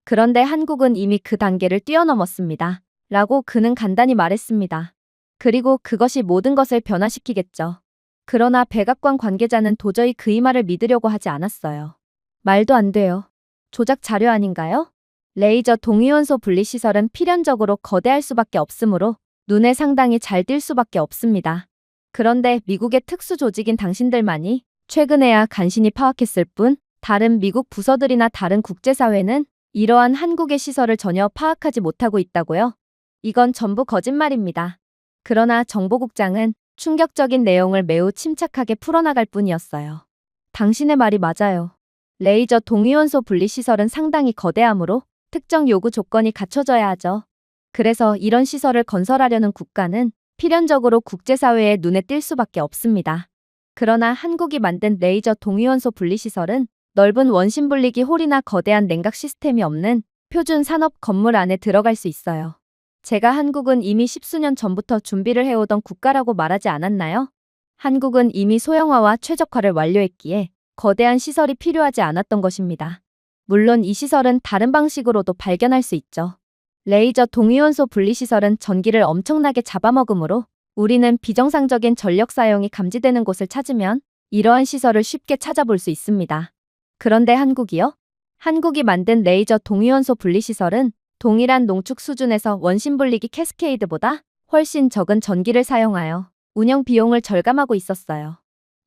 그런데 한국은 이미 그 단계를 뛰어넘었습니다. 라고 그는 간단히 말했습니다. 그리고 그것이 모든 것을 변화시키겠죠. 그러나 백악관 관계자는 도저히 그이 말을 믿으려고 하지 않았어요. 말도 안 돼요. 조작 자료 아닌가요? 레이저 동위원소 분리시설은 필연적으로 거대할 수밖에 없으므로 눈에 상당히 잘 띌 수밖에 없습니다. 그런데 미국의 특수 조직인 당신들만이 최근에야 간신히 파악했을 뿐 다른 미국 부서들이나 다른 국제사회는 이러한 한국의 시설을 전혀 파악하지 못하고 있다고요? 이건 전부 거짓말입니다. 그러나 정보국장은 충격적인 내용을 매우 침착하게 풀어나갈 뿐이었어요. 당신의 말이 맞아요. 레이저 동위원소 분리시설은 상당히 거대하므로 특정 요구 조건이 갖춰져야 하죠. 그래서 이런 시설을 건설하려는 국가는 필연적으로 국제사회의 눈에 띌 수밖에 없습니다. 그러나 한국이 만든 레이저 동위원소 분리시설은 넓은 원심분리기 홀이나 거대한 냉각 시스템이 없는 표준 산업 건물 안에 들어갈 수 있어요. 제가 한국은 이미 십수년 전부터 준비를 해오던 국가라고 말하지 않았나요? 한국은 이미 소형화와 최적화를 완료했기에 거대한 시설이 필요하지 않았던 것입니다. 물론 이 시설은 다른 방식으로도 발견할 수 있죠. 레이저 동위원소 분리시설은 전기를 엄청나게 잡아먹으므로 우리는 비정상적인 전력 사용이 감지되는 곳을 찾으면 이러한 시설을 쉽게 찾아볼 수 있습니다. 그런데 한국이요? 한국이 만든 레이저 동위원소 분리시설은 동일한 농축 수준에서 원심분리기 캐스케이드보다 훨씬 적은 전기를 사용하여 운영 비용을 절감하고 있었어요.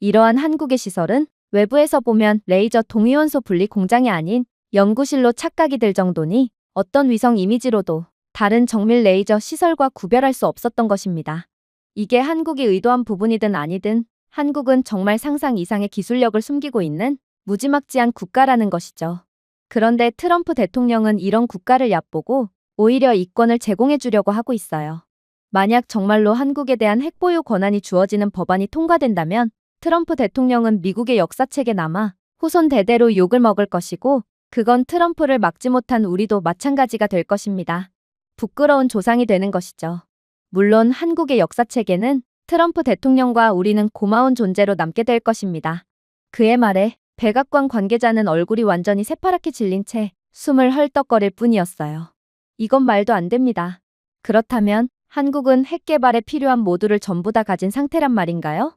이러한 한국의 시설은 외부에서 보면 레이저 동위원소 분리 공장이 아닌 연구실로 착각이 들 정도니 어떤 위성 이미지로도 다른 정밀 레이저 시설과 구별할 수 없었던 것입니다. 이게 한국이 의도한 부분이든 아니든 한국은 정말 상상 이상의 기술력을 숨기고 있는 무지막지한 국가라는 것이죠. 그런데 트럼프 대통령은 이런 국가를 얕보고 오히려 이권을 제공해 주려고 하고 있어요. 만약 정말로 한국에 대한 핵보유 권한이 주어지는 법안이 통과된다면 트럼프 대통령은 미국의 역사책에 남아 후손 대대로 욕을 먹을 것이고 그건 트럼프를 막지 못한 우리도 마찬가지가 될 것입니다. 부끄러운 조상이 되는 것이죠. 물론 한국의 역사책에는 트럼프 대통령과 우리는 고마운 존재로 남게 될 것입니다. 그의 말에 백악관 관계자는 얼굴이 완전히 새파랗게 질린 채 숨을 헐떡거릴 뿐이었어요. 이건 말도 안 됩니다. 그렇다면 한국은 핵 개발에 필요한 모두를 전부 다 가진 상태란 말인가요?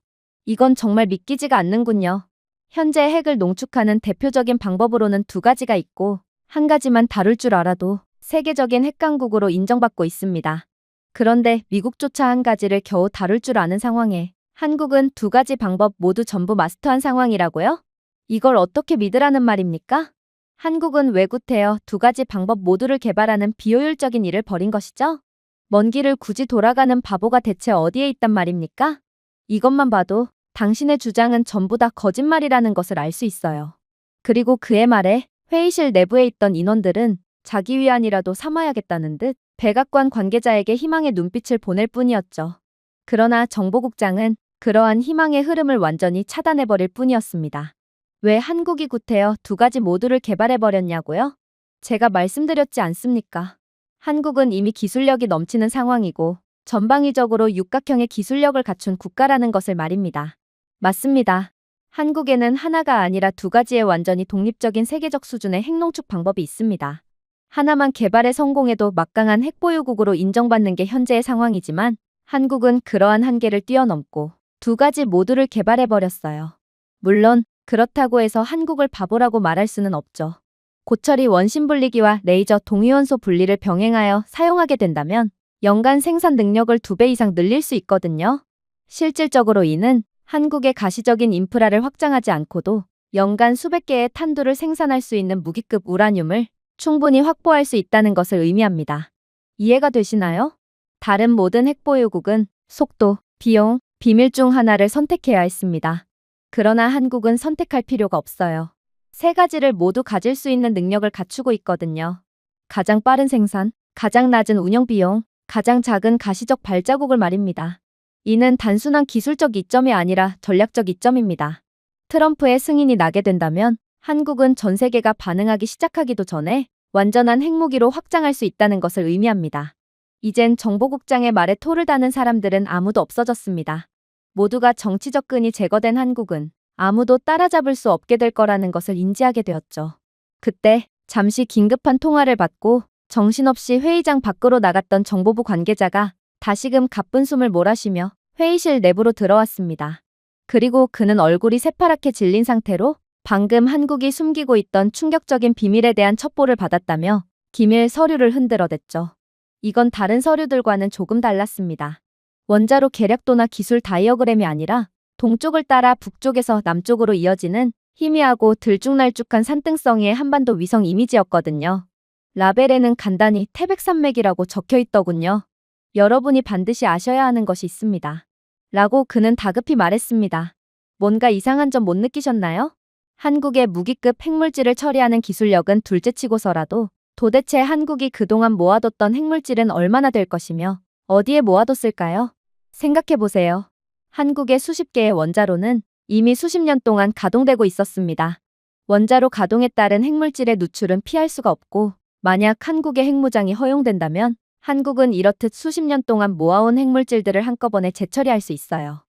이건 정말 믿기지가 않는군요. 현재 핵을 농축하는 대표적인 방법으로는 두 가지가 있고 한 가지만 다룰 줄 알아도 세계적인 핵강국으로 인정받고 있습니다. 그런데 미국조차 한 가지를 겨우 다룰 줄 아는 상황에 한국은 두 가지 방법 모두 전부 마스터한 상황이라고요? 이걸 어떻게 믿으라는 말입니까? 한국은 외구태여 두 가지 방법 모두를 개발하는 비효율적인 일을 벌인 것이죠? 먼 길을 굳이 돌아가는 바보가 대체 어디에 있단 말입니까? 이것만 봐도 당신의 주장은 전부 다 거짓말이라는 것을 알 수 있어요. 그리고 그의 말에 회의실 내부에 있던 인원들은 자기 위안이라도 삼아야겠다는 듯 백악관 관계자에게 희망의 눈빛을 보낼 뿐이었죠. 그러나 정보국장은 그러한 희망의 흐름을 완전히 차단해버릴 뿐이었습니다. 왜 한국이 구태여 두 가지 모두를 개발해버렸냐고요? 제가 말씀드렸지 않습니까? 한국은 이미 기술력이 넘치는 상황이고 전방위적으로 육각형의 기술력을 갖춘 국가라는 것을 말입니다. 맞습니다. 한국에는 하나가 아니라 두 가지의 완전히 독립적인 세계적 수준의 핵농축 방법이 있습니다. 하나만 개발에 성공해도 막강한 핵보유국으로 인정받는 게 현재의 상황이지만 한국은 그러한 한계를 뛰어넘고 두 가지 모두를 개발해버렸어요. 물론 그렇다고 해서 한국을 바보라고 말할 수는 없죠. 고철이 원심 분리기와 레이저 동위원소 분리를 병행하여 사용하게 된다면 연간 생산 능력을 2배 이상 늘릴 수 있거든요. 실질적으로 이는 한국의 가시적인 인프라를 확장하지 않고도 연간 수백 개의 탄두를 생산할 수 있는 무기급 우라늄을 충분히 확보할 수 있다는 것을 의미합니다. 이해가 되시나요? 다른 모든 핵보유국은 속도, 비용, 비밀 중 하나를 선택해야 했습니다. 그러나 한국은 선택할 필요가 없어요. 세 가지를 모두 가질 수 있는 능력을 갖추고 있거든요. 가장 빠른 생산, 가장 낮은 운영 비용, 가장 작은 가시적 발자국을 말입니다. 이는 단순한 기술적 이점이 아니라 전략적 이점입니다. 트럼프의 승인이 나게 된다면 한국은 전 세계가 반응하기 시작하기도 전에 완전한 핵무기로 확장할 수 있다는 것을 의미합니다. 이젠 정보국장의 말에 토를 다는 사람들은 아무도 없어졌습니다. 모두가 정치적 끈이 제거된 한국은 아무도 따라잡을 수 없게 될 거라는 것을 인지하게 되었죠. 그때 잠시 긴급한 통화를 받고 정신없이 회의장 밖으로 나갔던 정보부 관계자가 다시금 가쁜 숨을 몰아쉬며 회의실 내부로 들어왔습니다. 그리고 그는 얼굴이 새파랗게 질린 상태로 방금 한국이 숨기고 있던 충격적인 비밀에 대한 첩보를 받았다며 기밀 서류를 흔들어댔죠. 이건 다른 서류들과는 조금 달랐습니다. 원자로 계략도나 기술 다이어그램이 아니라 동쪽을 따라 북쪽에서 남쪽으로 이어지는 희미하고 들쭉날쭉한 산등성이의 한반도 위성 이미지였거든요. 라벨에는 간단히 태백산맥이라고 적혀 있더군요. 여러분이 반드시 아셔야 하는 것이 있습니다. 라고 그는 다급히 말했습니다. 뭔가 이상한 점 못 느끼셨나요? 한국의 무기급 핵물질을 처리하는 기술력은 둘째치고서라도 도대체 한국이 그동안 모아뒀던 핵물질은 얼마나 될 것이며 어디에 모아뒀을까요? 생각해보세요. 한국의 수십 개의 원자로는 이미 수십 년 동안 가동되고 있었습니다. 원자로 가동에 따른 핵물질의 누출은 피할 수가 없고 만약 한국의 핵무장이 허용된다면 한국은 이렇듯 수십 년 동안 모아온 핵물질들을 한꺼번에 재처리할 수 있어요.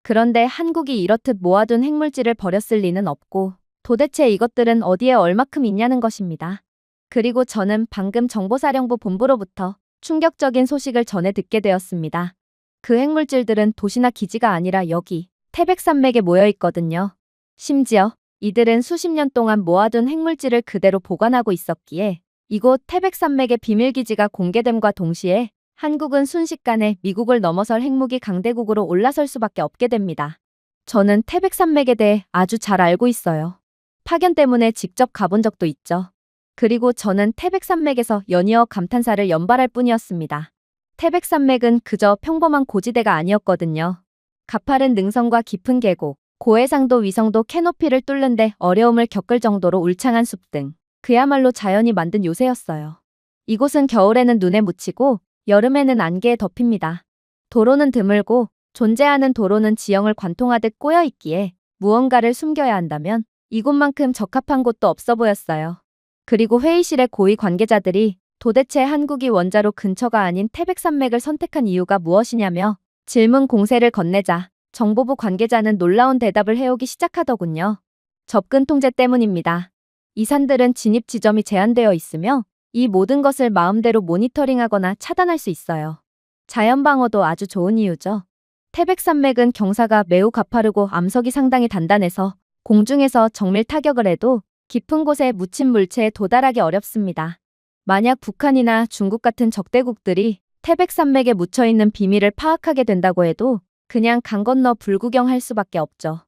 그런데 한국이 이렇듯 모아둔 핵물질을 버렸을 리는 없고 도대체 이것들은 어디에 얼마큼 있냐는 것입니다. 그리고 저는 방금 정보사령부 본부로부터 충격적인 소식을 전해 듣게 되었습니다. 그 핵물질들은 도시나 기지가 아니라 여기 태백산맥에 모여 있거든요. 심지어 이들은 수십 년 동안 모아둔 핵물질을 그대로 보관하고 있었기에 이곳 태백산맥의 비밀기지가 공개됨과 동시에 한국은 순식간에 미국을 넘어설 핵무기 강대국으로 올라설 수밖에 없게 됩니다. 저는 태백산맥에 대해 아주 잘 알고 있어요. 파견 때문에 직접 가본 적도 있죠. 그리고 저는 태백산맥에서 연이어 감탄사를 연발할 뿐이었습니다. 태백산맥은 그저 평범한 고지대가 아니었거든요. 가파른 능선과 깊은 계곡, 고해상도 위성도 캐노피를 뚫는데 어려움을 겪을 정도로 울창한 숲 등 그야말로 자연이 만든 요새였어요. 이곳은 겨울에는 눈에 묻히고 여름에는 안개에 덮입니다. 도로는 드물고 존재하는 도로는 지형을 관통하듯 꼬여 있기에 무언가를 숨겨야 한다면 이곳만큼 적합한 곳도 없어 보였어요. 그리고 회의실의 고위 관계자들이 도대체 한국이 원자로 근처가 아닌 태백산맥을 선택한 이유가 무엇이냐며 질문 공세를 건네자 정보부 관계자는 놀라운 대답을 해오기 시작하더군요. 접근 통제 때문입니다. 이 산들은 진입 지점이 제한되어 있으며 이 모든 것을 마음대로 모니터링하거나 차단할 수 있어요. 자연방어도 아주 좋은 이유죠. 태백산맥은 경사가 매우 가파르고 암석이 상당히 단단해서 공중에서 정밀 타격을 해도 깊은 곳에 묻힌 물체에 도달하기 어렵습니다. 만약 북한이나 중국 같은 적대국들이 태백산맥에 묻혀있는 비밀을 파악하게 된다고 해도 그냥 강 건너 불구경할 수밖에 없죠.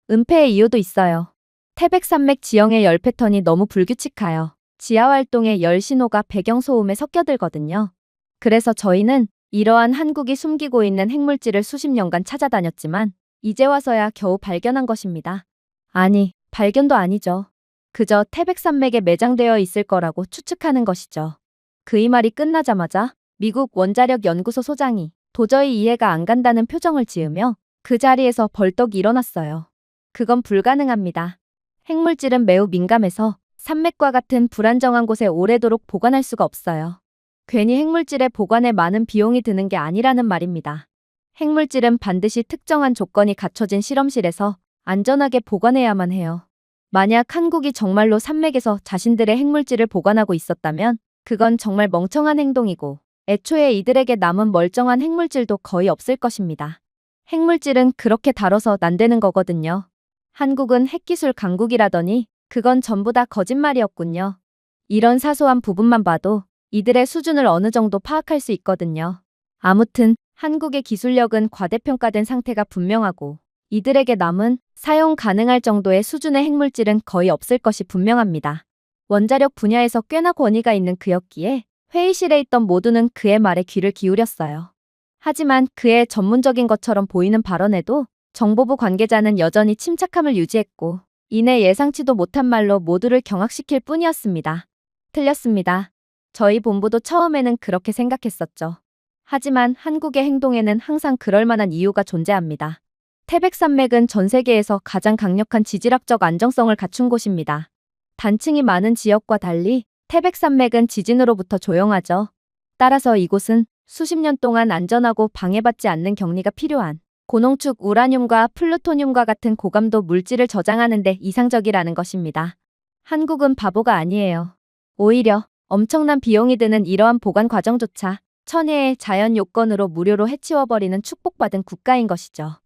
은폐의 이유도 있어요. 태백산맥 지형의 열 패턴이 너무 불규칙하여 지하활동의 열 신호가 배경소음에 섞여들거든요. 그래서 저희는 이러한 한국이 숨기고 있는 핵물질을 수십 년간 찾아다녔지만 이제 와서야 겨우 발견한 것입니다. 아니, 발견도 아니죠. 그저 태백산맥에 매장되어 있을 거라고 추측하는 것이죠. 그의 말이 끝나자마자 미국 원자력연구소 소장이 도저히 이해가 안 간다는 표정을 지으며 그 자리에서 벌떡 일어났어요. 그건 불가능합니다. 핵물질은 매우 민감해서 산맥과 같은 불안정한 곳에 오래도록 보관할 수가 없어요. 괜히 핵물질의 보관에 많은 비용이 드는 게 아니라는 말입니다. 핵물질은 반드시 특정한 조건이 갖춰진 실험실에서 안전하게 보관해야만 해요. 만약 한국이 정말로 산맥에서 자신들의 핵물질을 보관하고 있었다면 그건 정말 멍청한 행동이고 애초에 이들에게 남은 멀쩡한 핵물질도 거의 없을 것입니다. 핵물질은 그렇게 다뤄서 난되는 거거든요. 한국은 핵기술 강국이라더니 그건 전부 다 거짓말이었군요. 이런 사소한 부분만 봐도 이들의 수준을 어느 정도 파악할 수 있거든요. 아무튼 한국의 기술력은 과대평가된 상태가 분명하고 이들에게 남은 사용 가능할 정도의 수준의 핵물질은 거의 없을 것이 분명합니다. 원자력 분야에서 꽤나 권위가 있는 그였기에 회의실에 있던 모두는 그의 말에 귀를 기울였어요. 하지만 그의 전문적인 것처럼 보이는 발언에도 정보부 관계자는 여전히 침착함을 유지했고 이내 예상치도 못한 말로 모두를 경악시킬 뿐이었습니다. 틀렸습니다. 저희 본부도 처음에는 그렇게 생각했었죠. 하지만 한국의 행동에는 항상 그럴 만한 이유가 존재합니다. 태백산맥은 전 세계에서 가장 강력한 지질학적 안정성을 갖춘 곳입니다. 단층이 많은 지역과 달리 태백산맥은 지진으로부터 조용하죠. 따라서 이곳은 수십 년 동안 안전하고 방해받지 않는 격리가 필요한 고농축 우라늄과 플루토늄과 같은 고감도 물질을 저장하는 데 이상적이라는 것입니다. 한국은 바보가 아니에요. 오히려 엄청난 비용이 드는 이러한 보관 과정조차 천혜의 자연 요건으로 무료로 해치워버리는 축복받은 국가인 것이죠.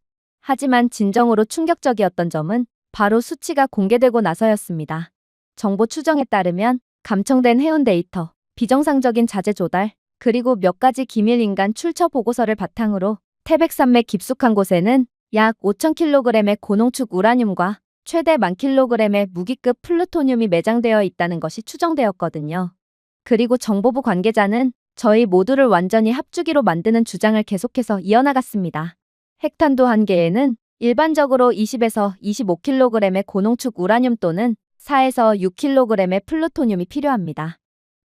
하지만 진정으로 충격적이었던 점은 바로 수치가 공개되고 나서였습니다. 정보 추정에 따르면 감청된 해운 데이터, 비정상적인 자재 조달, 그리고 몇 가지 기밀 인간 출처 보고서를 바탕으로 태백산맥 깊숙한 곳에는 약 5,000kg의 고농축 우라늄과 최대 10,000kg의 무기급 플루토늄이 매장되어 있다는 것이 추정되었거든요. 그리고 정보부 관계자는 저희 모두를 완전히 합주기로 만드는 주장을 계속해서 이어나갔습니다. 핵탄두 한 개에는 일반적으로 20에서 25kg의 고농축 우라늄 또는 4에서 6kg의 플루토늄이 필요합니다.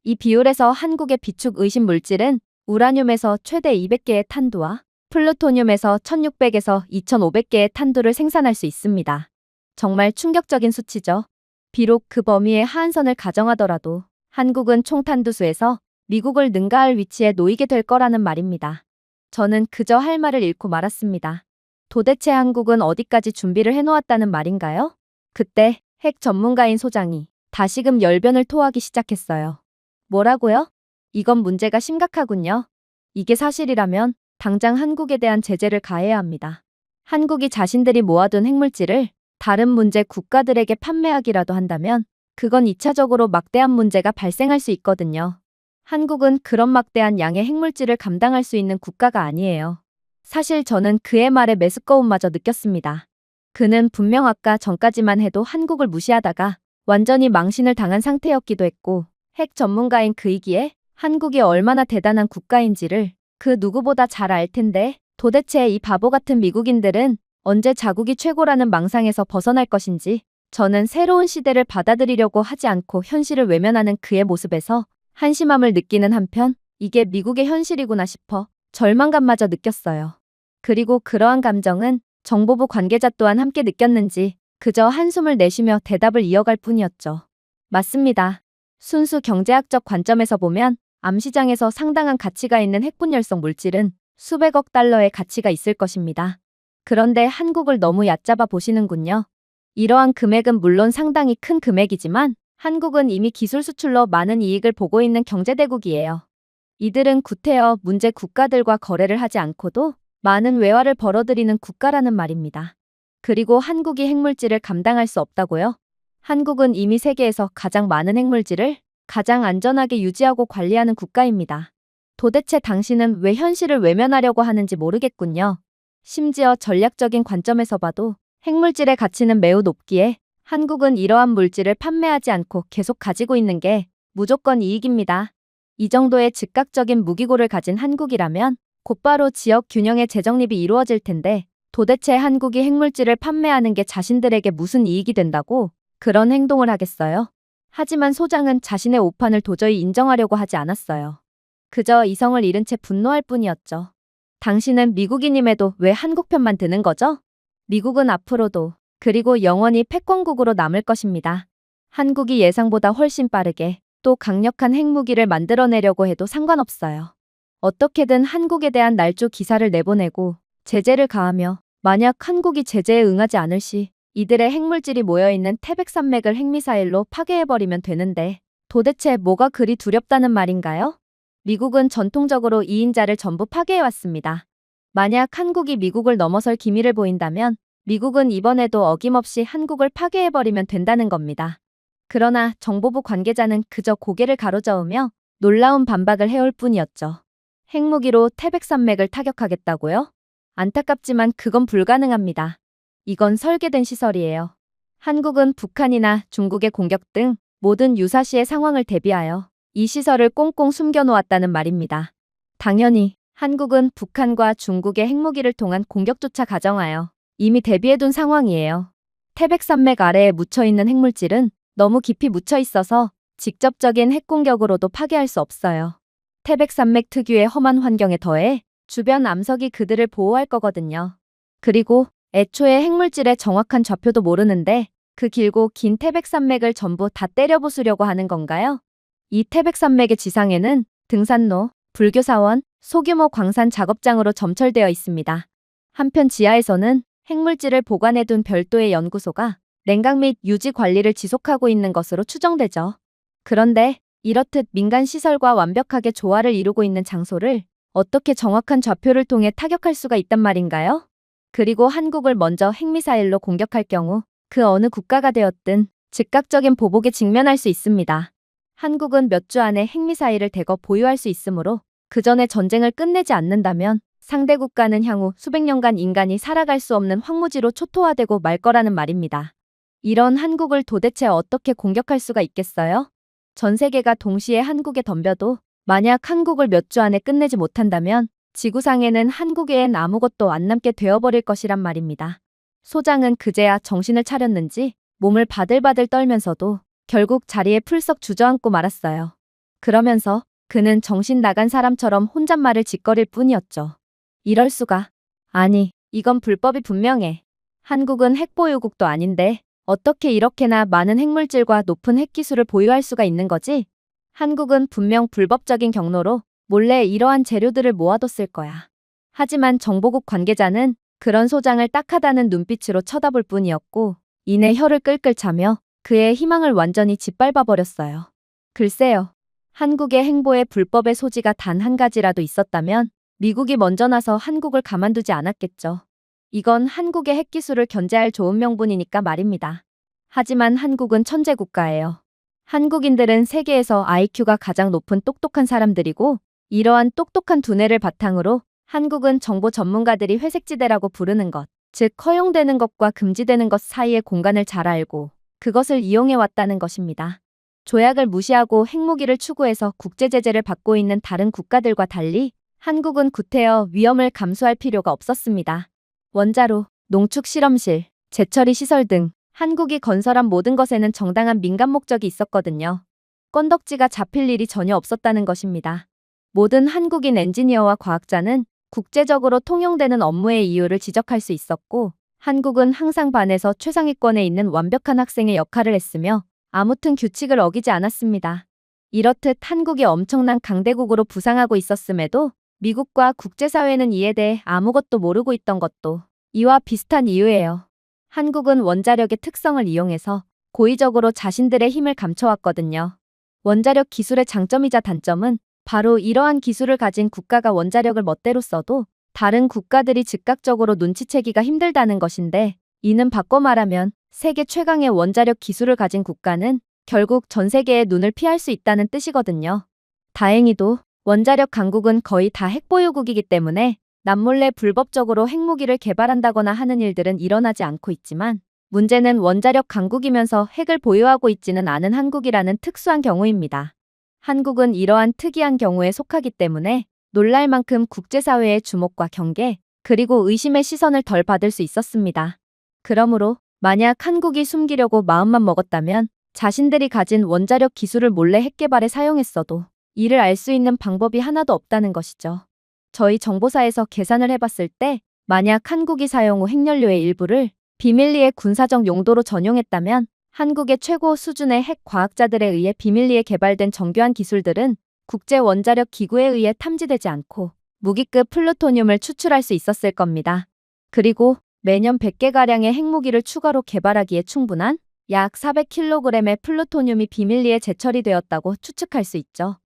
이 비율에서 한국의 비축 의심 물질은 우라늄에서 최대 200개의 탄두와 플루토늄에서 1600에서 2500개의 탄두를 생산할 수 있습니다. 정말 충격적인 수치죠. 비록 그 범위의 하한선을 가정하더라도 한국은 총 탄두수에서 미국을 능가할 위치에 놓이게 될 거라는 말입니다. 저는 그저 할 말을 잃고 말았습니다. 도대체 한국은 어디까지 준비를 해놓았다는 말인가요? 그때 핵 전문가인 소장이 다시금 열변을 토하기 시작했어요. 뭐라고요? 이건 문제가 심각하군요. 이게 사실이라면 당장 한국에 대한 제재를 가해야 합니다. 한국이 자신들이 모아둔 핵물질을 다른 문제 국가들에게 판매하기라도 한다면 그건 2차적으로 막대한 문제가 발생할 수 있거든요. 한국은 그런 막대한 양의 핵물질을 감당할 수 있는 국가가 아니에요. 사실 저는 그의 말에 메스꺼움마저 느꼈습니다. 그는 분명 아까 전까지만 해도 한국을 무시하다가 완전히 망신을 당한 상태였기도 했고, 핵 전문가인 그이기에 한국이 얼마나 대단한 국가인지를 그 누구보다 잘 알 텐데, 도대체 이 바보 같은 미국인들은 언제 자국이 최고라는 망상에서 벗어날 것인지, 저는 새로운 시대를 받아들이려고 하지 않고 현실을 외면하는 그의 모습에서 한심함을 느끼는 한편, 이게 미국의 현실이구나 싶어 절망감마저 느꼈어요. 그리고 그러한 감정은 정보부 관계자 또한 함께 느꼈는지 그저 한숨을 내쉬며 대답을 이어갈 뿐이었죠. 맞습니다. 순수 경제학적 관점에서 보면 암시장에서 상당한 가치가 있는 핵분열성 물질은 수백억 달러의 가치가 있을 것입니다. 그런데 한국을 너무 얕잡아 보시는군요. 이러한 금액은 물론 상당히 큰 금액이지만 한국은 이미 기술 수출로 많은 이익을 보고 있는 경제대국이에요. 이들은 구태여 문제 국가들과 거래를 하지 않고도 많은 외화를 벌어들이는 국가라는 말입니다. 그리고 한국이 핵물질을 감당할 수 없다고요? 한국은 이미 세계에서 가장 많은 핵물질을 가장 안전하게 유지하고 관리하는 국가입니다. 도대체 당신은 왜 현실을 외면하려고 하는지 모르겠군요. 심지어 전략적인 관점에서 봐도 핵물질의 가치는 매우 높기에 한국은 이러한 물질을 판매하지 않고 계속 가지고 있는 게 무조건 이익입니다. 이 정도의 즉각적인 무기고를 가진 한국이라면 곧바로 지역 균형의 재정립이 이루어질 텐데 도대체 한국이 핵물질을 판매하는 게 자신들에게 무슨 이익이 된다고 그런 행동을 하겠어요? 하지만 소장은 자신의 오판을 도저히 인정하려고 하지 않았어요. 그저 이성을 잃은 채 분노할 뿐이었죠. 당신은 미국인임에도 왜 한국 편만 드는 거죠? 미국은 앞으로도 그리고 영원히 패권국으로 남을 것입니다. 한국이 예상보다 훨씬 빠르게 또 강력한 핵무기를 만들어내려고 해도 상관없어요. 어떻게든 한국에 대한 날조 기사를 내보내고 제재를 가하며 만약 한국이 제재에 응하지 않을 시 이들의 핵물질이 모여있는 태백산맥을 핵미사일로 파괴해버리면 되는데 도대체 뭐가 그리 두렵다는 말인가요? 미국은 전통적으로 2인자를 전부 파괴해왔습니다. 만약 한국이 미국을 넘어설 기미를 보인다면 미국은 이번에도 어김없이 한국을 파괴해버리면 된다는 겁니다. 그러나 정보부 관계자는 그저 고개를 가로저으며 놀라운 반박을 해올 뿐이었죠. 핵무기로 태백산맥을 타격하겠다고요? 안타깝지만 그건 불가능합니다. 이건 설계된 시설이에요. 한국은 북한이나 중국의 공격 등 모든 유사시의 상황을 대비하여 이 시설을 꽁꽁 숨겨놓았다는 말입니다. 당연히 한국은 북한과 중국의 핵무기를 통한 공격조차 가정하여 이미 대비해둔 상황이에요. 태백산맥 아래에 묻혀있는 핵물질은 너무 깊이 묻혀 있어서 직접적인 핵공격으로도 파괴할 수 없어요. 태백산맥 특유의 험한 환경에 더해 주변 암석이 그들을 보호할 거거든요. 그리고 애초에 핵물질의 정확한 좌표도 모르는데 그 길고 긴 태백산맥을 전부 다 때려 부수려고 하는 건가요? 이 태백산맥의 지상에는 등산로, 불교사원, 소규모 광산 작업장으로 점철되어 있습니다. 한편 지하에서는 핵물질을 보관해둔 별도의 연구소가 냉각 및 유지 관리를 지속하고 있는 것으로 추정되죠. 그런데 이렇듯 민간 시설과 완벽하게 조화를 이루고 있는 장소를 어떻게 정확한 좌표를 통해 타격할 수가 있단 말인가요? 그리고 한국을 먼저 핵미사일로 공격할 경우 그 어느 국가가 되었든 즉각적인 보복에 직면할 수 있습니다. 한국은 몇 주 안에 핵미사일을 대거 보유할 수 있으므로 그 전에 전쟁을 끝내지 않는다면 상대 국가는 향후 수백 년간 인간이 살아갈 수 없는 황무지로 초토화되고 말 거라는 말입니다. 이런 한국을 도대체 어떻게 공격할 수가 있겠어요? 전 세계가 동시에 한국에 덤벼도 만약 한국을 몇 주 안에 끝내지 못한다면 지구상에는 한국 외엔 아무것도 안 남게 되어버릴 것이란 말입니다. 소장은 그제야 정신을 차렸는지 몸을 바들바들 떨면서도 결국 자리에 풀썩 주저앉고 말았어요. 그러면서 그는 정신 나간 사람처럼 혼잣말을 짓거릴 뿐이었죠. 이럴 수가. 아니, 이건 불법이 분명해. 한국은 핵보유국도 아닌데 어떻게 이렇게나 많은 핵물질과 높은 핵기술을 보유할 수가 있는 거지? 한국은 분명 불법적인 경로로 몰래 이러한 재료들을 모아뒀을 거야. 하지만 정보국 관계자는 그런 소장을 딱하다는 눈빛으로 쳐다볼 뿐이었고 이내 혀를 끌끌 차며 그의 희망을 완전히 짓밟아버렸어요. 글쎄요. 한국의 행보에 불법의 소지가 단 한 가지라도 있었다면 미국이 먼저 나서 한국을 가만두지 않았겠죠. 이건 한국의 핵기술을 견제할 좋은 명분이니까 말입니다. 하지만 한국은 천재 국가예요. 한국인들은 세계에서 IQ가 가장 높은 똑똑한 사람들이고 이러한 똑똑한 두뇌를 바탕으로 한국은 정보 전문가들이 회색지대라고 부르는 것, 즉 허용되는 것과 금지되는 것 사이의 공간을 잘 알고 그것을 이용해 왔다는 것입니다. 조약을 무시하고 핵무기를 추구해서 국제 제재를 받고 있는 다른 국가들과 달리 한국은 구태여 위험을 감수할 필요가 없었습니다. 원자로, 농축 실험실, 재처리 시설 등 한국이 건설한 모든 것에는 정당한 민간 목적이 있었거든요. 건덕지가 잡힐 일이 전혀 없었다는 것입니다. 모든 한국인 엔지니어와 과학자는 국제적으로 통용되는 업무의 이유를 지적할 수 있었고, 한국은 항상 반에서 최상위권에 있는 완벽한 학생의 역할을 했으며 아무튼 규칙을 어기지 않았습니다. 이렇듯 한국이 엄청난 강대국으로 부상하고 있었음에도 미국과 국제사회는 이에 대해 아무것도 모르고 있던 것도 이와 비슷한 이유예요. 한국은 원자력의 특성을 이용해서 고의적으로 자신들의 힘을 감춰왔거든요. 원자력 기술의 장점이자 단점은 바로 이러한 기술을 가진 국가가 원자력을 멋대로 써도 다른 국가들이 즉각적으로 눈치채기가 힘들다는 것인데, 이는 바꿔 말하면 세계 최강의 원자력 기술을 가진 국가는 결국 전 세계의 눈을 피할 수 있다는 뜻이거든요. 다행히도 원자력 강국은 거의 다 핵보유국이기 때문에 남몰래 불법적으로 핵무기를 개발한다거나 하는 일들은 일어나지 않고 있지만, 문제는 원자력 강국이면서 핵을 보유하고 있지는 않은 한국이라는 특수한 경우입니다. 한국은 이러한 특이한 경우에 속하기 때문에 놀랄 만큼 국제사회의 주목과 경계, 그리고 의심의 시선을 덜 받을 수 있었습니다. 그러므로 만약 한국이 숨기려고 마음만 먹었다면 자신들이 가진 원자력 기술을 몰래 핵 개발에 사용했어도 이를 알 수 있는 방법이 하나도 없다는 것이죠. 저희 정보사에서 계산을 해봤을 때 만약 한국이 사용 후 핵연료의 일부를 비밀리에 군사적 용도로 전용했다면 한국의 최고 수준의 핵 과학자들에 의해 비밀리에 개발된 정교한 기술들은 국제 원자력 기구에 의해 탐지되지 않고 무기급 플루토늄을 추출할 수 있었을 겁니다. 그리고 매년 100개가량의 핵무기를 추가로 개발하기에 충분한 약 400kg의 플루토늄이 비밀리에 재처리되었다고 추측할 수 있죠.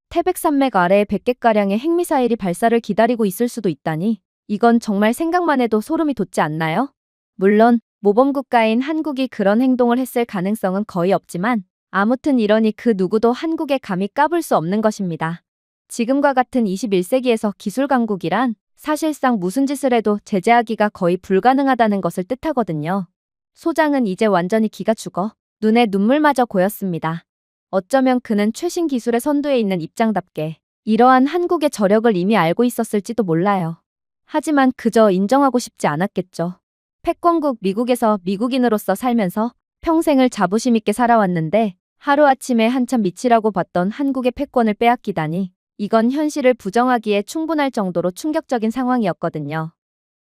태백산맥 아래에 100개가량의 핵미사일이 발사를 기다리고 있을 수도 있다니 이건 정말 생각만 해도 소름이 돋지 않나요? 물론 모범국가인 한국이 그런 행동을 했을 가능성은 거의 없지만 아무튼 이러니 그 누구도 한국에 감히 까불 수 없는 것입니다. 지금과 같은 21세기에서 기술 강국이란 사실상 무슨 짓을 해도 제재하기가 거의 불가능하다는 것을 뜻하거든요. 소장은 이제 완전히 기가 죽어 눈에 눈물마저 고였습니다. 어쩌면 그는 최신 기술의 선두에 있는 입장답게 이러한 한국의 저력을 이미 알고 있었을지도 몰라요. 하지만 그저 인정하고 싶지 않았겠죠. 패권국 미국에서 미국인으로서 살면서 평생을 자부심 있게 살아왔는데 하루아침에 한참 미치라고 봤던 한국의 패권을 빼앗기다니 이건 현실을 부정하기에 충분할 정도로 충격적인 상황이었거든요.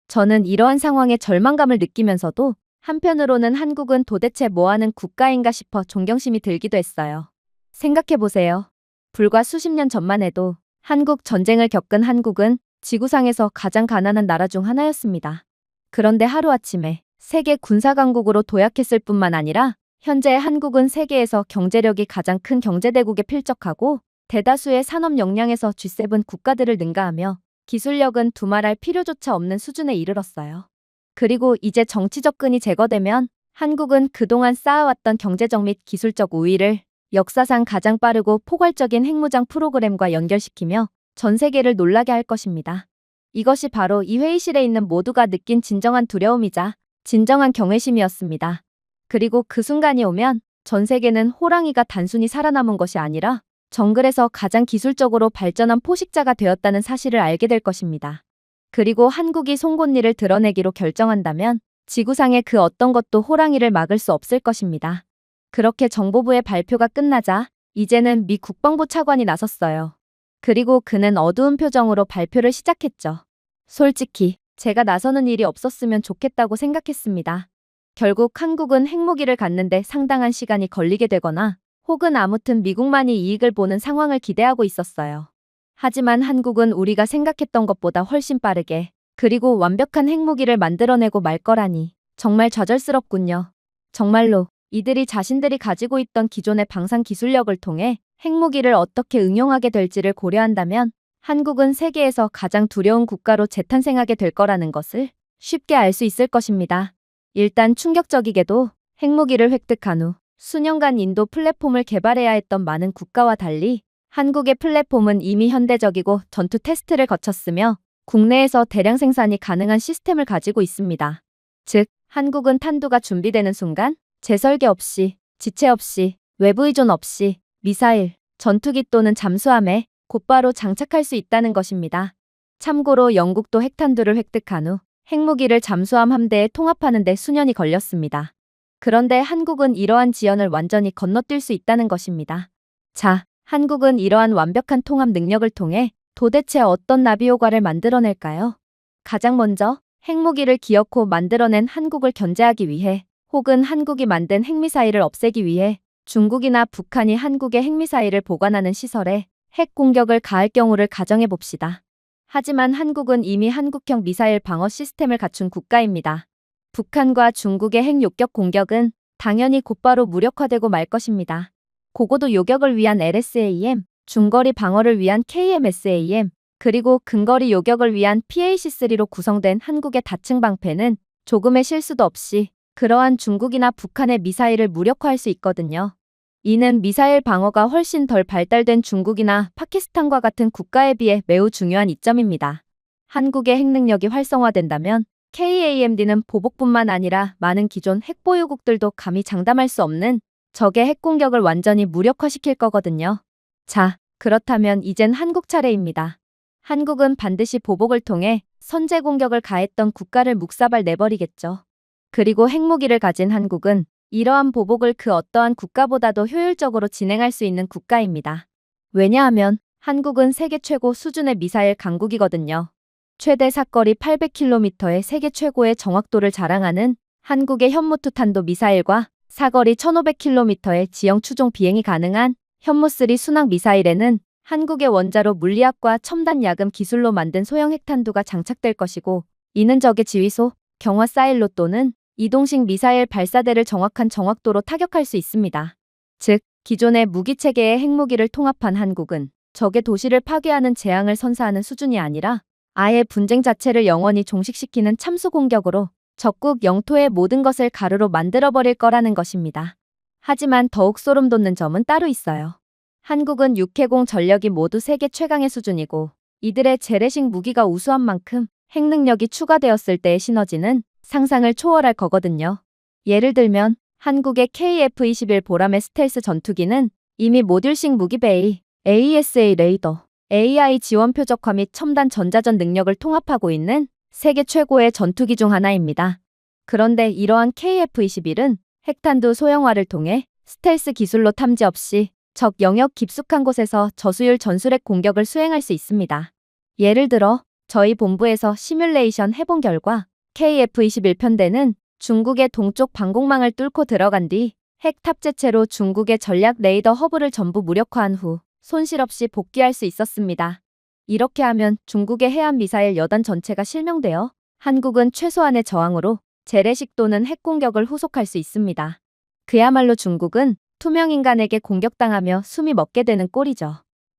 저는 이러한 상황에 절망감을 느끼면서도 한편으로는 한국은 도대체 뭐하는 국가인가 싶어 존경심이 들기도 했어요. 생각해보세요. 불과 수십 년 전만 해도 한국 전쟁을 겪은 한국은 지구상에서 가장 가난한 나라 중 하나였습니다. 그런데 하루아침에 세계 군사강국으로 도약했을 뿐만 아니라 현재 한국은 세계에서 경제력이 가장 큰 경제대국에 필적하고 대다수의 산업 역량에서 G7 국가들을 능가하며 기술력은 두말할 필요조차 없는 수준에 이르렀어요. 그리고 이제 정치적 끈이 제거되면 한국은 그동안 쌓아왔던 경제적 및 기술적 우위를 역사상 가장 빠르고 포괄적인 핵무장 프로그램과 연결시키며 전 세계를 놀라게 할 것입니다. 이것이 바로 이 회의실에 있는 모두가 느낀 진정한 두려움이자 진정한 경외심이었습니다. 그리고 그 순간이 오면 전 세계는 호랑이가 단순히 살아남은 것이 아니라 정글에서 가장 기술적으로 발전한 포식자가 되었다는 사실을 알게 될 것입니다. 그리고 한국이 송곳니를 드러내기로 결정한다면 지구상의 그 어떤 것도 호랑이를 막을 수 없을 것입니다. 그렇게 정보부의 발표가 끝나자 이제는 미 국방부 차관이 나섰어요. 그리고 그는 어두운 표정으로 발표를 시작했죠. 솔직히 제가 나서는 일이 없었으면 좋겠다고 생각했습니다. 결국 한국은 핵무기를 갖는데 상당한 시간이 걸리게 되거나 혹은 아무튼 미국만이 이익을 보는 상황을 기대하고 있었어요. 하지만 한국은 우리가 생각했던 것보다 훨씬 빠르게 그리고 완벽한 핵무기를 만들어내고 말 거라니 정말 좌절스럽군요. 정말로 이들이 자신들이 가지고 있던 기존의 방산 기술력을 통해 핵무기를 어떻게 응용하게 될지를 고려한다면 한국은 세계에서 가장 두려운 국가로 재탄생하게 될 거라는 것을 쉽게 알 수 있을 것입니다. 일단 충격적이게도 핵무기를 획득한 후 수년간 인도 플랫폼을 개발해야 했던 많은 국가와 달리 한국의 플랫폼은 이미 현대적이고 전투 테스트를 거쳤으며 국내에서 대량 생산이 가능한 시스템을 가지고 있습니다. 즉, 한국은 탄두가 준비되는 순간 재설계 없이, 지체 없이, 외부 의존 없이 미사일, 전투기 또는 잠수함에 곧바로 장착할 수 있다는 것입니다. 참고로 영국도 핵탄두를 획득한 후 핵무기를 잠수함 함대에 통합하는 데 수년이 걸렸습니다. 그런데 한국은 이러한 지연을 완전히 건너뛸 수 있다는 것입니다. 자, 한국은 이러한 완벽한 통합 능력을 통해 도대체 어떤 나비 효과를 만들어낼까요? 가장 먼저 핵무기를 기어코 만들어낸 한국을 견제하기 위해 혹은 한국이 만든 핵미사일을 없애기 위해 중국이나 북한이 한국의 핵미사일을 보관하는 시설에 핵 공격을 가할 경우를 가정해 봅시다. 하지만 한국은 이미 한국형 미사일 방어 시스템을 갖춘 국가입니다. 북한과 중국의 핵 요격 공격은 당연히 곧바로 무력화되고 말 것입니다. 고고도 요격을 위한 LSAM, 중거리 방어를 위한 KMSAM, 그리고 근거리 요격을 위한 PAC-3로 구성된 한국의 다층 방패는 조금의 실수도 없이 그러한 중국이나 북한의 미사일을 무력화할 수 있거든요. 이는 미사일 방어가 훨씬 덜 발달된 중국이나 파키스탄과 같은 국가에 비해 매우 중요한 이점입니다. 한국의 핵 능력이 활성화된다면 KAMD는 보복뿐만 아니라 많은 기존 핵보유국들도 감히 장담할 수 없는 적의 핵 공격을 완전히 무력화시킬 거거든요. 자, 그렇다면 이젠 한국 차례입니다. 한국은 반드시 보복을 통해 선제 공격을 가했던 국가를 묵사발 내버리겠죠. 그리고 핵무기를 가진 한국은 이러한 보복을 그 어떠한 국가보다도 효율적으로 진행할 수 있는 국가입니다. 왜냐하면 한국은 세계 최고 수준의 미사일 강국이거든요. 최대 사거리 800km의 세계 최고의 정확도를 자랑하는 한국의 현무2 탄도 미사일과 사거리 1500km의 지형 추종 비행이 가능한 현무3 순항 미사일에는 한국의 원자로 물리학과 첨단 야금 기술로 만든 소형 핵탄두가 장착될 것이고, 이는 적의 지휘소, 경화 사일로 또는 이동식 미사일 발사대를 정확한 정확도로 타격할 수 있습니다. 즉, 기존의 무기체계의 핵무기를 통합한 한국은 적의 도시를 파괴하는 재앙을 선사하는 수준이 아니라 아예 분쟁 자체를 영원히 종식시키는 참수 공격으로 적국 영토의 모든 것을 가루로 만들어버릴 거라는 것입니다. 하지만 더욱 소름 돋는 점은 따로 있어요. 한국은 육해공 전력이 모두 세계 최강의 수준이고 이들의 재래식 무기가 우수한 만큼 핵 능력이 추가되었을 때의 시너지는 상상을 초월할 거거든요. 예를 들면 한국의 KF-21 보람의 스텔스 전투기는 이미 모듈식 무기 베이, AESA 레이더, AI 지원 표적화 및 첨단 전자전 능력을 통합하고 있는 세계 최고의 전투기 중 하나입니다. 그런데 이러한 KF-21은 핵탄두 소형화를 통해 스텔스 기술로 탐지 없이 적 영역 깊숙한 곳에서 저수율 전술핵 공격을 수행할 수 있습니다. 예를 들어 저희 본부에서 시뮬레이션 해본 결과 KF-21편대는 중국의 동쪽 방공망을 뚫고 들어간 뒤 핵 탑재체로 중국의 전략 레이더 허브를 전부 무력화한 후 손실 없이 복귀할 수 있었습니다. 이렇게 하면 중국의 해안 미사일 여단 전체가 실명되어 한국은 최소한의 저항으로 재래식 또는 핵 공격을 후속할 수 있습니다. 그야말로 중국은 투명 인간에게 공격당하며 숨이 멎게 되는 꼴이죠.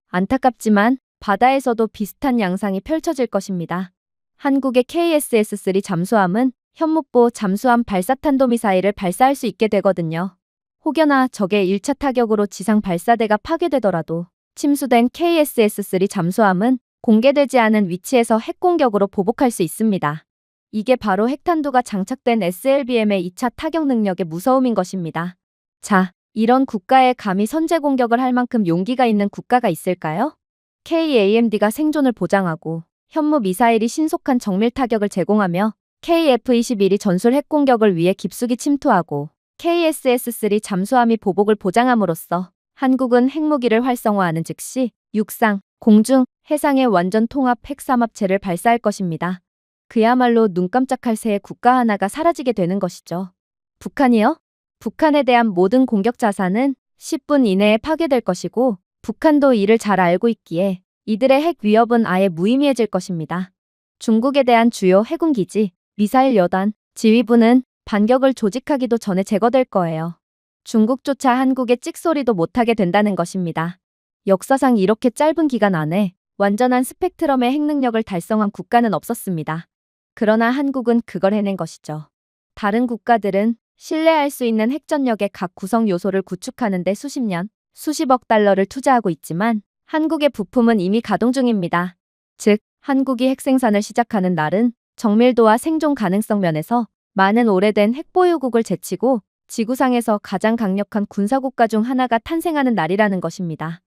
안타깝지만 바다에서도 비슷한 양상이 펼쳐질 것입니다. 한국의 KSS-3 잠수함은 현무보 잠수함 발사탄도미사일을 발사할 수 있게 되거든요. 혹여나 적의 1차 타격으로 지상 발사대가 파괴되더라도 침수된 KSS-3 잠수함은 공개되지 않은 위치에서 핵공격으로 보복할 수 있습니다. 이게 바로 핵탄두가 장착된 SLBM의 2차 타격 능력의 무서움인 것입니다. 자, 이런 국가에 감히 선제 공격을 할 만큼 용기가 있는 국가가 있을까요? KAMD가 생존을 보장하고 현무 미사일이 신속한 정밀 타격을 제공하며 KF-21이 전술 핵공격을 위해 깊숙이 침투하고 KSS-3 잠수함이 보복을 보장함으로써 한국은 핵무기를 활성화하는 즉시 육상, 공중, 해상의 완전 통합 핵삼합체를 발사할 것입니다. 그야말로 눈 깜짝할 새에 국가 하나가 사라지게 되는 것이죠. 북한이요? 북한에 대한 모든 공격 자산은 10분 이내에 파괴될 것이고 북한도 이를 잘 알고 있기에 이들의 핵 위협은 아예 무의미해질 것입니다. 중국에 대한 주요 해군 기지, 미사일 여단, 지휘부는 반격을 조직하기도 전에 제거될 거예요. 중국조차 한국의 찍소리도 못하게 된다는 것입니다. 역사상 이렇게 짧은 기간 안에 완전한 스펙트럼의 핵 능력을 달성한 국가는 없었습니다. 그러나 한국은 그걸 해낸 것이죠. 다른 국가들은 신뢰할 수 있는 핵전력의 각 구성 요소를 구축하는 데 수십 년, 수십억 달러를 투자하고 있지만 한국의 부품은 이미 가동 중입니다. 즉, 한국이 핵 생산을 시작하는 날은 정밀도와 생존 가능성 면에서 많은 오래된 핵보유국을 제치고 지구상에서 가장 강력한 군사국가 중 하나가 탄생하는 날이라는 것입니다.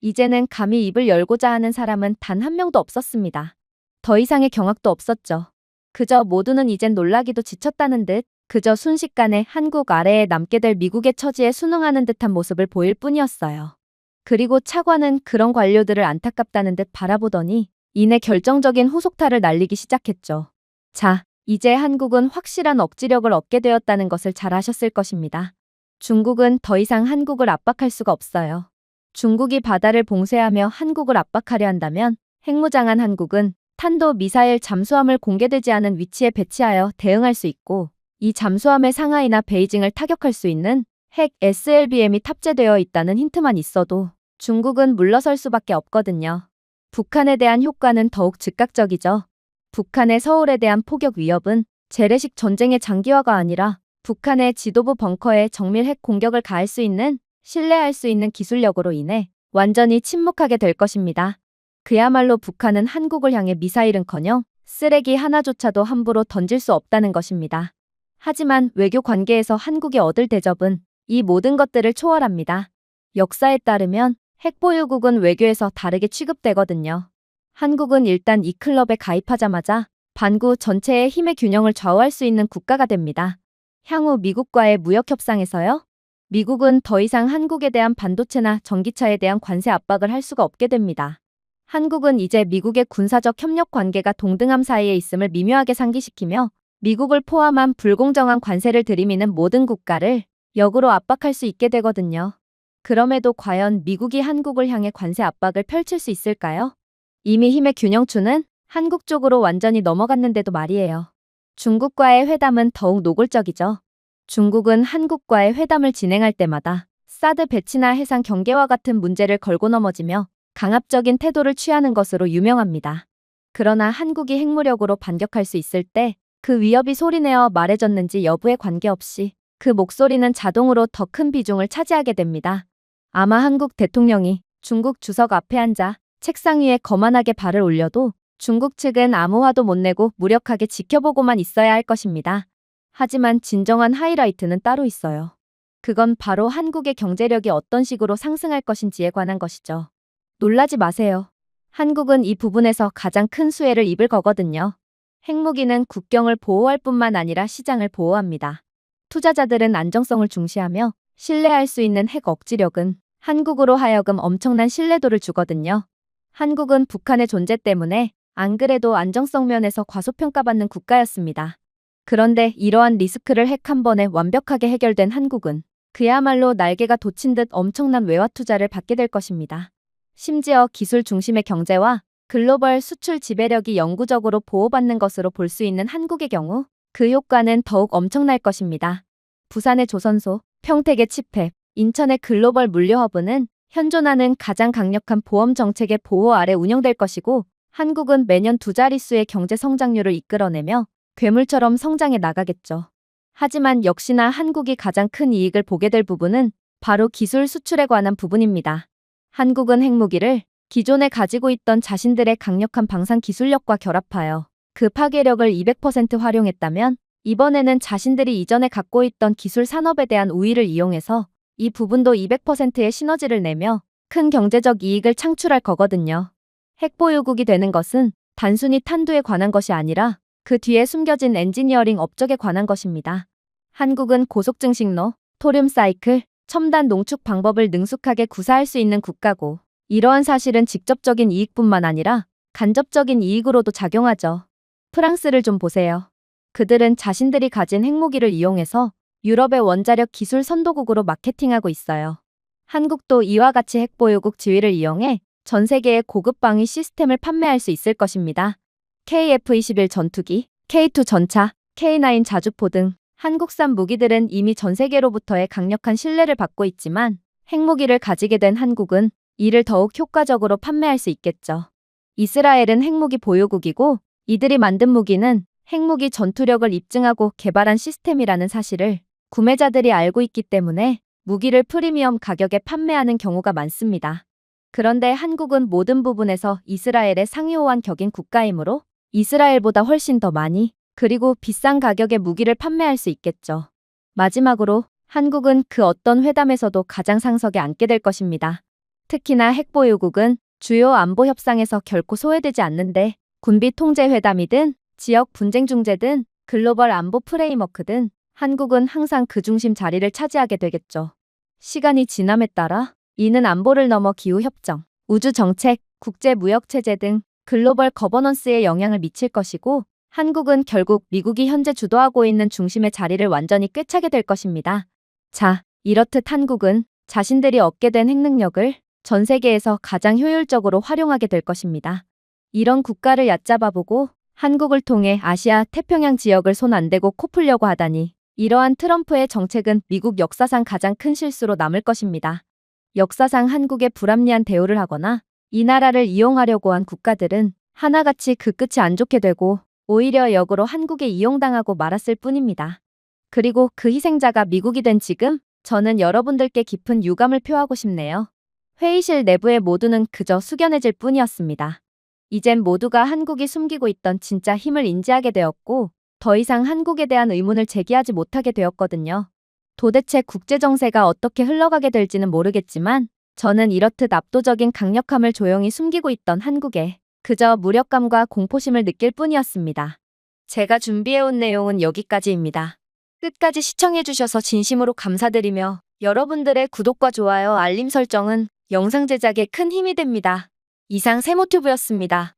이제는 감히 입을 열고자 하는 사람은 단 한 명도 없었습니다. 더 이상의 경악도 없었죠. 그저 모두는 이젠 놀라기도 지쳤다는 듯 그저 순식간에 한국 아래에 남게 될 미국의 처지에 순응하는 듯한 모습을 보일 뿐이었어요. 그리고 차관은 그런 관료들을 안타깝다는 듯 바라보더니 이내 결정적인 후속타를 날리기 시작했죠. 자, 이제 한국은 확실한 억지력을 얻게 되었다는 것을 잘 아셨을 것입니다. 중국은 더 이상 한국을 압박할 수가 없어요. 중국이 바다를 봉쇄하며 한국을 압박하려 한다면 핵무장한 한국은 탄도 미사일 잠수함을 공개되지 않은 위치에 배치하여 대응할 수 있고 이 잠수함의 상하이나 베이징을 타격할 수 있는 핵 SLBM이 탑재되어 있다는 힌트만 있어도 중국은 물러설 수밖에 없거든요. 북한에 대한 효과는 더욱 즉각적이죠. 북한의 서울에 대한 포격 위협은 재래식 전쟁의 장기화가 아니라 북한의 지도부 벙커에 정밀 핵 공격을 가할 수 있는 신뢰할 수 있는 기술력으로 인해 완전히 침묵하게 될 것입니다. 그야말로 북한은 한국을 향해 미사일은커녕 쓰레기 하나조차도 함부로 던질 수 없다는 것입니다. 하지만 외교 관계에서 한국이 얻을 대접은 이 모든 것들을 초월합니다. 역사에 따르면 핵보유국은 외교에서 다르게 취급되거든요. 한국은 일단 이 클럽에 가입하자마자 반구 전체의 힘의 균형을 좌우할 수 있는 국가가 됩니다. 향후 미국과의 무역 협상에서요. 미국은 더 이상 한국에 대한 반도체나 전기차에 대한 관세 압박을 할 수가 없게 됩니다. 한국은 이제 미국의 군사적 협력 관계가 동등함 사이에 있음을 미묘하게 상기시키며 미국을 포함한 불공정한 관세를 들이미는 모든 국가를 역으로 압박할 수 있게 되거든요. 그럼에도 과연 미국이 한국을 향해 관세 압박을 펼칠 수 있을까요? 이미 힘의 균형추는 한국 쪽으로 완전히 넘어갔는데도 말이에요. 중국과의 회담은 더욱 노골적이죠. 중국은 한국과의 회담을 진행할 때마다 사드 배치나 해상 경계와 같은 문제를 걸고 넘어지며 강압적인 태도를 취하는 것으로 유명합니다. 그러나 한국이 핵무력으로 반격할 수 있을 때 그 위협이 소리내어 말해졌는지 여부에 관계없이 그 목소리는 자동으로 더 큰 비중을 차지하게 됩니다. 아마 한국 대통령이 중국 주석 앞에 앉아 책상 위에 거만하게 발을 올려도 중국 측은 아무 화도 못 내고 무력하게 지켜보고만 있어야 할 것입니다. 하지만 진정한 하이라이트는 따로 있어요. 그건 바로 한국의 경제력이 어떤 식으로 상승할 것인지에 관한 것이죠. 놀라지 마세요. 한국은 이 부분에서 가장 큰 수혜를 입을 거거든요. 핵무기는 국경을 보호할 뿐만 아니라 시장을 보호합니다. 투자자들은 안정성을 중시하며 신뢰할 수 있는 핵 억지력은 한국으로 하여금 엄청난 신뢰도를 주거든요. 한국은 북한의 존재 때문에 안 그래도 안정성 면에서 과소평가받는 국가였습니다. 그런데 이러한 리스크를 핵 한 번에 완벽하게 해결된 한국은 그야말로 날개가 돋친 듯 엄청난 외화 투자를 받게 될 것입니다. 심지어 기술 중심의 경제와 글로벌 수출 지배력이 영구적으로 보호받는 것으로 볼 수 있는 한국의 경우 그 효과는 더욱 엄청날 것입니다. 부산의 조선소, 평택의 칩헵, 인천의 글로벌 물류허브는 현존하는 가장 강력한 보험 정책의 보호 아래 운영될 것이고 한국은 매년 두 자릿수의 경제 성장률을 이끌어내며 괴물처럼 성장해 나가겠죠. 하지만 역시나 한국이 가장 큰 이익을 보게 될 부분은 바로 기술 수출에 관한 부분입니다. 한국은 핵무기를 기존에 가지고 있던 자신들의 강력한 방산 기술력과 결합하여 그 파괴력을 200% 활용했다면 이번에는 자신들이 이전에 갖고 있던 기술 산업에 대한 우위를 이용해서 이 부분도 200%의 시너지를 내며 큰 경제적 이익을 창출할 거거든요. 핵보유국이 되는 것은 단순히 탄두에 관한 것이 아니라 그 뒤에 숨겨진 엔지니어링 업적에 관한 것입니다. 한국은 고속증식로, 토륨 사이클, 첨단 농축 방법을 능숙하게 구사할 수 있는 국가고 이러한 사실은 직접적인 이익뿐만 아니라 간접적인 이익으로도 작용하죠. 프랑스를 좀 보세요. 그들은 자신들이 가진 핵무기를 이용해서 유럽의 원자력 기술 선도국으로 마케팅하고 있어요. 한국도 이와 같이 핵보유국 지위를 이용해 전 세계의 고급 방위 시스템을 판매할 수 있을 것입니다. KF-21 전투기, K2 전차, K9 자주포 등 한국산 무기들은 이미 전 세계로부터의 강력한 신뢰를 받고 있지만 핵무기를 가지게 된 한국은 이를 더욱 효과적으로 판매할 수 있겠죠. 이스라엘은 핵무기 보유국이고 이들이 만든 무기는 핵무기 전투력을 입증하고 개발한 시스템이라는 사실을 구매자들이 알고 있기 때문에 무기를 프리미엄 가격에 판매하는 경우가 많습니다. 그런데 한국은 모든 부분에서 이스라엘의 상위 호환 격인 국가이므로 이스라엘보다 훨씬 더 많이 그리고 비싼 가격에 무기를 판매할 수 있겠죠. 마지막으로 한국은 그 어떤 회담에서도 가장 상석에 앉게 될 것입니다. 특히나 핵보유국은 주요 안보 협상에서 결코 소외되지 않는데 군비 통제 회담이든 지역 분쟁 중재든 글로벌 안보 프레임워크든 한국은 항상 그 중심 자리를 차지하게 되겠죠. 시간이 지남에 따라 이는 안보를 넘어 기후협정, 우주정책, 국제무역체제 등 글로벌 거버넌스에 영향을 미칠 것이고 한국은 결국 미국이 현재 주도하고 있는 중심의 자리를 완전히 꿰차게 될 것입니다. 자, 이렇듯 한국은 자신들이 얻게 된 핵능력을 전 세계에서 가장 효율적으로 활용하게 될 것입니다. 이런 국가를 얕잡아보고 한국을 통해 아시아 태평양 지역을 손 안 대고 코 풀려고 하다니 이러한 트럼프의 정책은 미국 역사상 가장 큰 실수로 남을 것입니다. 역사상 한국에 불합리한 대우를 하거나 이 나라를 이용하려고 한 국가들은 하나같이 그 끝이 안 좋게 되고 오히려 역으로 한국에 이용당하고 말았을 뿐입니다. 그리고 그 희생자가 미국이 된 지금 저는 여러분들께 깊은 유감을 표하고 싶네요. 회의실 내부의 모두는 그저 숙연해질 뿐이었습니다. 이젠 모두가 한국이 숨기고 있던 진짜 힘을 인지하게 되었고 더 이상 한국에 대한 의문을 제기하지 못하게 되었거든요. 도대체 국제정세가 어떻게 흘러가게 될지는 모르겠지만 저는 이렇듯 압도적인 강력함을 조용히 숨기고 있던 한국에 그저 무력감과 공포심을 느낄 뿐이었습니다. 제가 준비해온 내용은 여기까지입니다. 끝까지 시청해주셔서 진심으로 감사드리며 여러분들의 구독과 좋아요, 알림 설정은 영상 제작에 큰 힘이 됩니다. 이상 세모튜브였습니다.